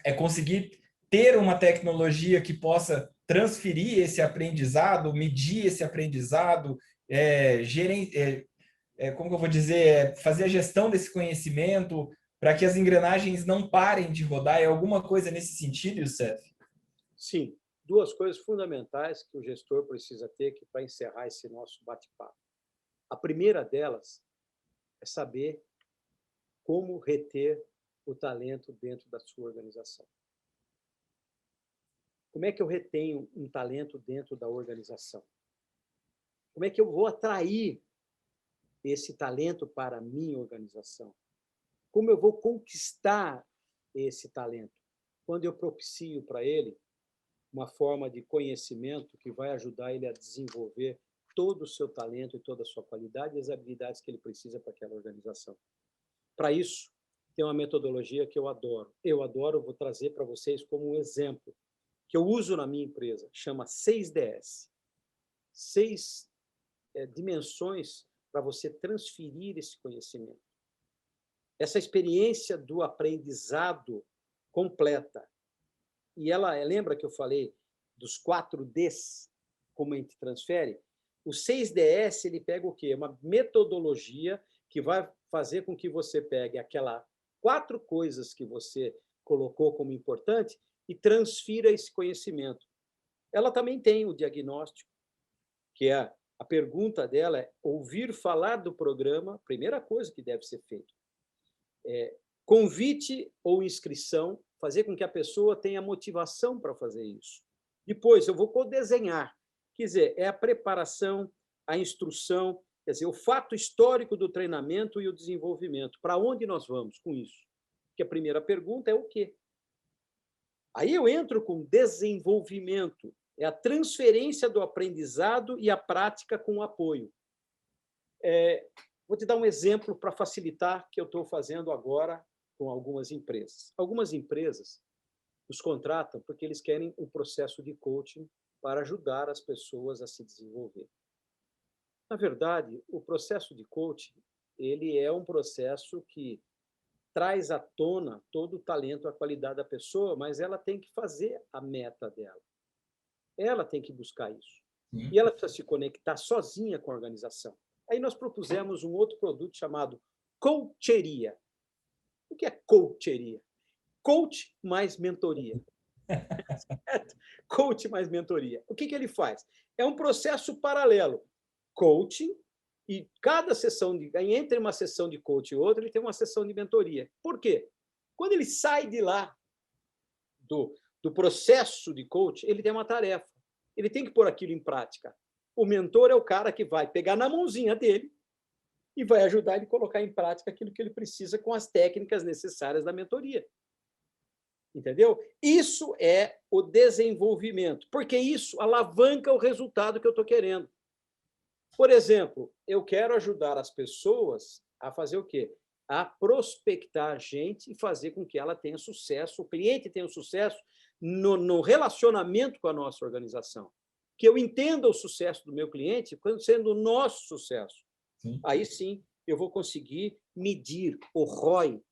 é conseguir ter uma tecnologia que possa transferir esse aprendizado, medir esse aprendizado, como que eu vou dizer, fazer a gestão desse conhecimento para que as engrenagens não parem de rodar. É alguma coisa nesse sentido, Youssef? Sim, duas coisas fundamentais que o gestor precisa ter para encerrar esse nosso bate-papo. A primeira delas é saber como reter o talento dentro da sua organização. Como é que eu retenho um talento dentro da organização? Como é que eu vou atrair esse talento para a minha organização? Como eu vou conquistar esse talento? Quando eu propicio para ele uma forma de conhecimento que vai ajudar ele a desenvolver todo o seu talento e toda a sua qualidade e as habilidades que ele precisa para aquela organização. Para isso, tem uma metodologia que eu adoro. Vou trazer para vocês como um exemplo, que eu uso na minha empresa, chama 6DS. 6 dimensões para você transferir esse conhecimento. Essa experiência do aprendizado completa. E lembra que eu falei dos 4 Ds, como a gente transfere? O 6DS, ele pega o quê? Uma metodologia que vai fazer com que você pegue aquelas 4 coisas que você colocou como importante e transfira esse conhecimento. Ela também tem o diagnóstico, que é a pergunta dela é ouvir falar do programa, primeira coisa que deve ser feito. Convite ou inscrição, fazer com que a pessoa tenha motivação para fazer isso. Depois, eu vou codesenhar. Quer dizer, é a preparação, a instrução, quer dizer, o fato histórico do treinamento e o desenvolvimento. Para onde nós vamos com isso? Porque a primeira pergunta é o quê? Aí eu entro com desenvolvimento, é a transferência do aprendizado e a prática com apoio. Vou te dar um exemplo para facilitar que eu estou fazendo agora com algumas empresas. Algumas empresas nos contratam porque eles querem um processo de coaching para ajudar as pessoas a se desenvolver. Na verdade, o processo de coaching, ele é um processo que traz à tona todo o talento, a qualidade da pessoa, mas ela tem que fazer a meta dela. Ela tem que buscar isso. E ela precisa se conectar sozinha com a organização. Aí nós propusemos um outro produto chamado Coacheria. O que é coacheria? Coach mais mentoria. Coach mais mentoria. O que ele faz? É um processo paralelo. Coaching, e cada sessão, entre uma sessão de coaching e outra, ele tem uma sessão de mentoria. Por quê? Quando ele sai de lá do processo de coaching, ele tem uma tarefa. Ele tem que pôr aquilo em prática. O mentor é o cara que vai pegar na mãozinha dele e vai ajudar ele a colocar em prática aquilo que ele precisa com as técnicas necessárias da mentoria. Entendeu? Isso é o desenvolvimento, porque isso alavanca o resultado que eu estou querendo. Por exemplo, eu quero ajudar as pessoas a fazer o quê? A prospectar gente e fazer com que ela tenha sucesso, o cliente tenha sucesso no relacionamento com a nossa organização. Que eu entenda o sucesso do meu cliente sendo o nosso sucesso. Sim. Aí sim, eu vou conseguir medir o ROI,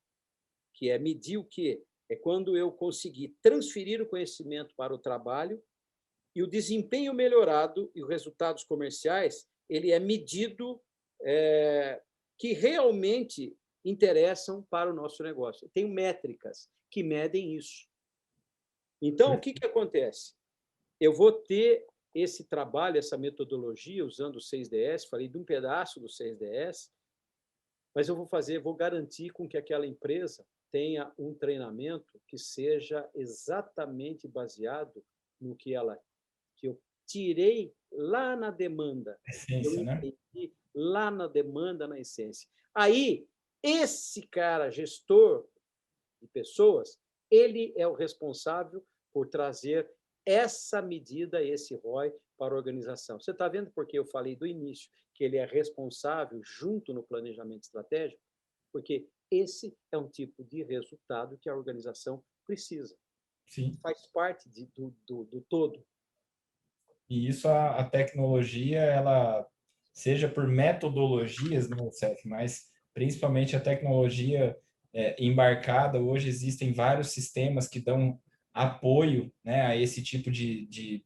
que é medir o quê? É quando eu conseguir transferir o conhecimento para o trabalho e o desempenho melhorado e os resultados comerciais, ele é medido que realmente interessam para o nosso negócio. Tem métricas que medem isso. Então, o que acontece? Eu vou ter esse trabalho, essa metodologia, usando o 6DS, falei de um pedaço do 6DS, mas eu vou garantir com que aquela empresa tenha um treinamento que seja exatamente baseado no que eu tirei lá na demanda. Essência, eu entendi, né? Lá na demanda, na essência. Aí, esse cara, gestor de pessoas, ele é o responsável por trazer essa medida, esse ROI, para a organização. Você está vendo porque eu falei do início que ele é responsável junto no planejamento estratégico? Porque esse é um tipo de resultado que a organização precisa. Sim. Faz parte do todo. E isso a tecnologia, ela seja por metodologias, né, CEF, mas principalmente a tecnologia embarcada, hoje existem vários sistemas que dão apoio, né, a esse tipo de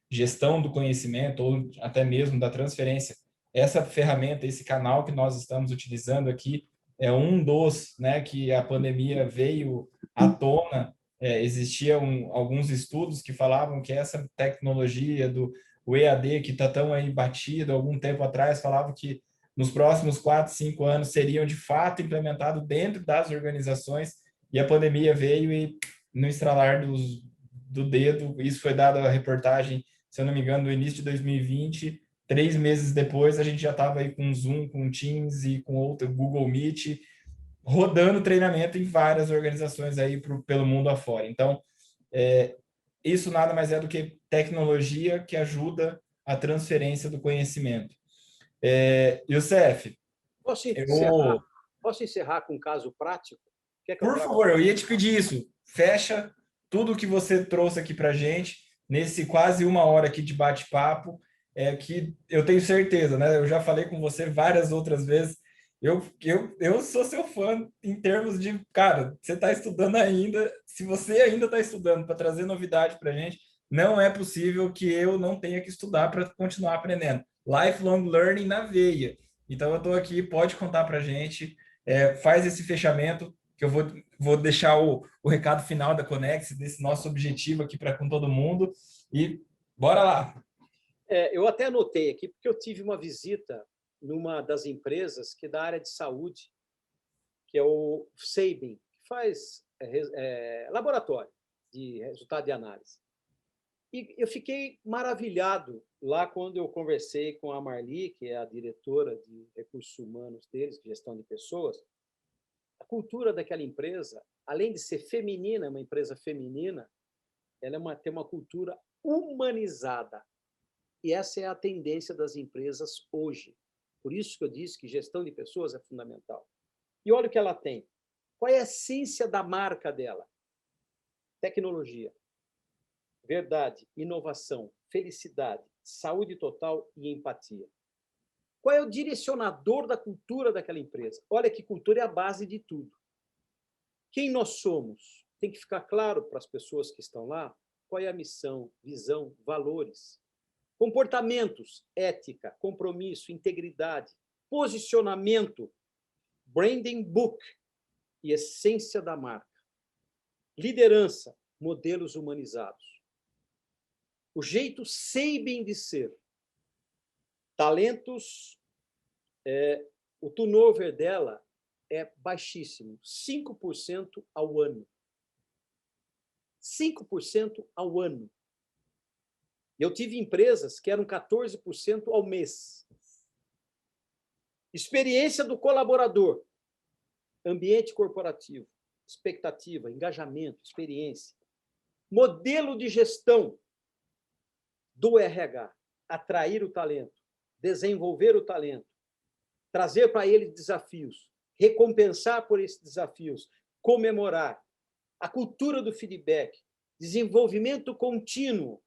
gestão do conhecimento ou até mesmo da transferência. Essa ferramenta, esse canal que nós estamos utilizando aqui é um dos, né, que a pandemia veio à tona. Existiam alguns estudos que falavam que essa tecnologia do EAD, que está tão aí batido, algum tempo atrás, falavam que nos próximos 4, 5 anos seriam de fato implementados dentro das organizações, e a pandemia veio e no estralar do dedo, isso foi dado a reportagem, se eu não me engano, no início de 2020, 3 meses depois a gente já estava aí com Zoom, com Teams e com outro Google Meet, rodando treinamento em várias organizações aí pelo mundo afora. Então, isso nada mais é do que tecnologia que ajuda a transferência do conhecimento. Youssef, posso encerrar? Posso encerrar com um caso prático? Quer que eu Por traga? favor, eu ia te pedir isso. Fecha tudo que você trouxe aqui para gente nesse quase uma hora aqui de bate-papo, que eu tenho certeza, né? Eu já falei com você várias outras vezes. Eu sou seu fã em termos de, cara, você está estudando ainda. Se você ainda está estudando para trazer novidade para a gente, não é possível que eu não tenha que estudar para continuar aprendendo. Lifelong learning na veia. Então, eu estou aqui, pode contar para a gente, faz esse fechamento que eu vou deixar o recado final da Conex, desse nosso objetivo aqui para com todo mundo. E bora lá! Eu até anotei aqui, porque eu tive uma visita numa das empresas que é da área de saúde, que é o Sabin, que faz laboratório de resultado de análise. E eu fiquei maravilhado lá quando eu conversei com a Marli, que é a diretora de recursos humanos deles, de gestão de pessoas. A cultura daquela empresa, além de ser feminina, uma empresa feminina, ela tem uma cultura humanizada. E essa é a tendência das empresas hoje. Por isso que eu disse que gestão de pessoas é fundamental. E olha o que ela tem. Qual é a essência da marca dela? Tecnologia, verdade, inovação, felicidade, saúde total e empatia. Qual é o direcionador da cultura daquela empresa? Olha que cultura é a base de tudo. Quem nós somos? Tem que ficar claro para as pessoas que estão lá qual é a missão, visão, valores. Comportamentos, ética, compromisso, integridade, posicionamento, branding book e essência da marca. Liderança, modelos humanizados. O jeito Sabin de ser. Talentos, o turnover dela é baixíssimo, 5% ao ano. 5% ao ano. Eu tive empresas que eram 14% ao mês. Experiência do colaborador. Ambiente corporativo, expectativa, engajamento, experiência. Modelo de gestão do RH. Atrair o talento, desenvolver o talento, trazer para ele desafios, recompensar por esses desafios, comemorar. A cultura do feedback, desenvolvimento contínuo,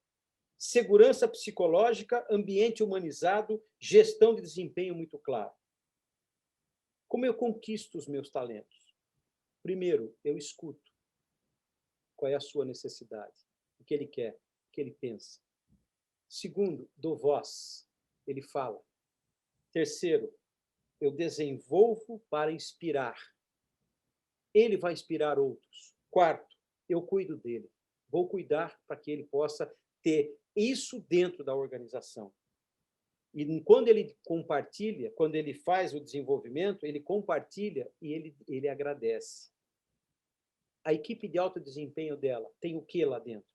segurança psicológica, ambiente humanizado, gestão de desempenho muito claro. Como eu conquisto os meus talentos? Primeiro, eu escuto. Qual é a sua necessidade? O que ele quer? O que ele pensa? Segundo, dou voz. Ele fala. Terceiro, eu desenvolvo para inspirar. Ele vai inspirar outros. Quarto, eu cuido dele. Vou cuidar para que ele possa ter isso dentro da organização. E quando ele compartilha, quando ele faz o desenvolvimento, ele compartilha e ele agradece. A equipe de alto desempenho dela tem o que lá dentro?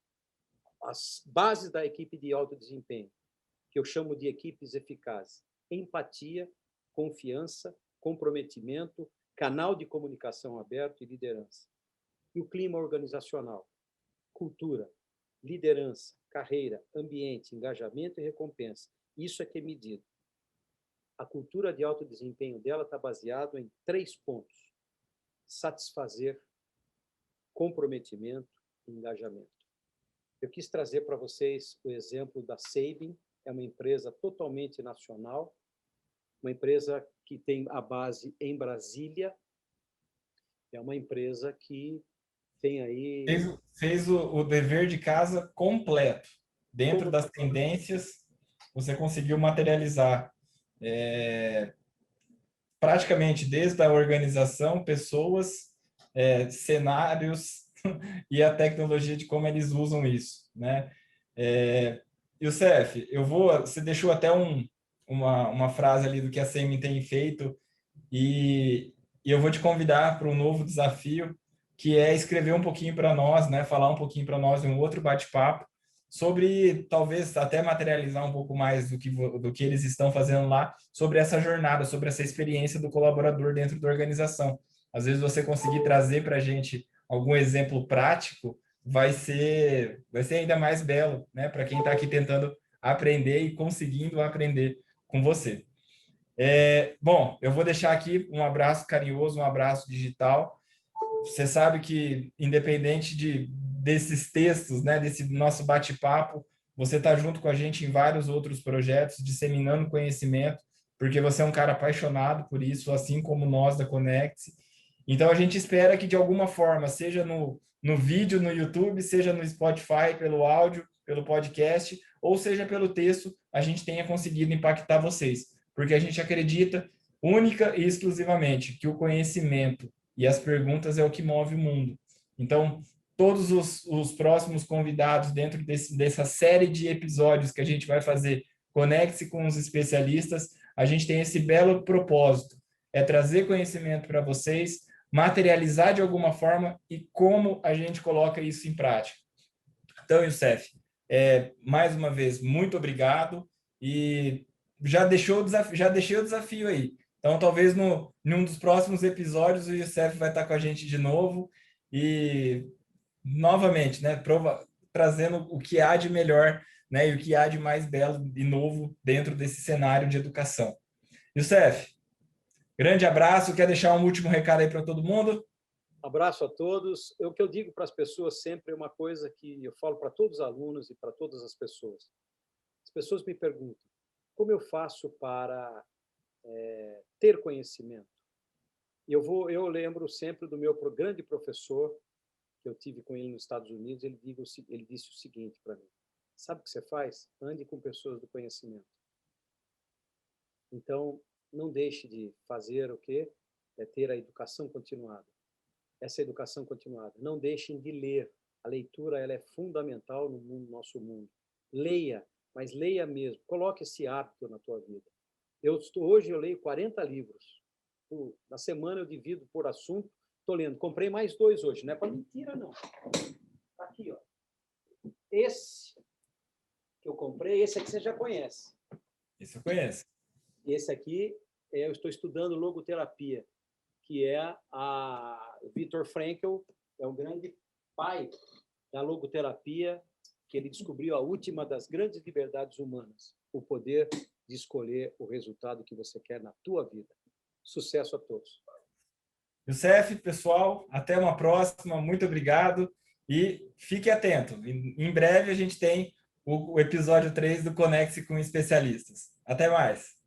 As bases da equipe de alto desempenho, que eu chamo de equipes eficazes. Empatia, confiança, comprometimento, canal de comunicação aberto e liderança. E o clima organizacional, cultura, liderança, carreira, ambiente, engajamento e recompensa. Isso é que é medido. A cultura de alto desempenho dela está baseada em 3 pontos. Satisfazer, comprometimento e engajamento. Eu quis trazer para vocês o exemplo da Sabin, é uma empresa totalmente nacional, uma empresa que tem a base em Brasília, é uma empresa que tem aí... Fez o dever de casa completo. Dentro das tendências, você conseguiu materializar praticamente desde a organização, pessoas, cenários e a tecnologia de como eles usam isso, né? Youssef, você deixou até uma frase ali do que a SEMI tem feito e eu vou te convidar para um novo desafio, que é escrever um pouquinho para nós, né? Falar um pouquinho para nós em um outro bate-papo sobre, talvez até materializar um pouco mais do que eles estão fazendo lá, sobre essa jornada, sobre essa experiência do colaborador dentro da organização. Às vezes você conseguir trazer para a gente algum exemplo prático, vai ser ainda mais belo, né? Para quem está aqui tentando aprender e conseguindo aprender com você. Bom, eu vou deixar aqui um abraço carinhoso, um abraço digital. Você sabe que, independente desses textos, né, desse nosso bate-papo, você está junto com a gente em vários outros projetos, disseminando conhecimento, porque você é um cara apaixonado por isso, assim como nós da Conecte. Então, a gente espera que, de alguma forma, seja no vídeo, no YouTube, seja no Spotify, pelo áudio, pelo podcast, ou seja pelo texto, a gente tenha conseguido impactar vocês. Porque a gente acredita, única e exclusivamente, que o conhecimento e as perguntas é o que move o mundo. Então, todos os próximos convidados dentro dessa série de episódios que a gente vai fazer, conecte-se com os especialistas, a gente tem esse belo propósito, é trazer conhecimento para vocês, materializar de alguma forma e como a gente coloca isso em prática. Então, Youssef, mais uma vez, muito obrigado e já deixei o desafio aí. Então, talvez num dos próximos episódios o Youssef vai estar com a gente de novo e, novamente, né, trazendo o que há de melhor, né, e o que há de mais belo e novo dentro desse cenário de educação. Youssef, grande abraço. Quer deixar um último recado aí para todo mundo? Abraço a todos. O que eu digo para as pessoas sempre é uma coisa que eu falo para todos os alunos e para todas as pessoas. As pessoas me perguntam, como eu faço para ter conhecimento? Eu lembro sempre do meu grande professor, que eu tive com ele nos Estados Unidos, ele disse o seguinte para mim, sabe o que você faz? Ande com pessoas do conhecimento. Então, não deixe de fazer o quê? É ter a educação continuada. Essa educação continuada. Não deixem de ler. A leitura ela é fundamental no nosso mundo. Leia, mas leia mesmo. Coloque esse hábito na tua vida. Hoje eu leio 40 livros. Na semana eu divido por assunto. Estou lendo. Comprei mais 2 hoje. Não é para mentira, não. Está aqui, ó. Esse que eu comprei, esse aqui você já conhece. Esse eu conheço. Esse aqui, eu estou estudando logoterapia, que é a Viktor Frankl, é o grande pai da logoterapia, que ele descobriu a última das grandes liberdades humanas, o poder de escolher o resultado que você quer na tua vida. Sucesso a todos. Youssef, pessoal, até uma próxima. Muito obrigado e fique atento. Em breve a gente tem o episódio 3 do Conecte com Especialistas. Até mais.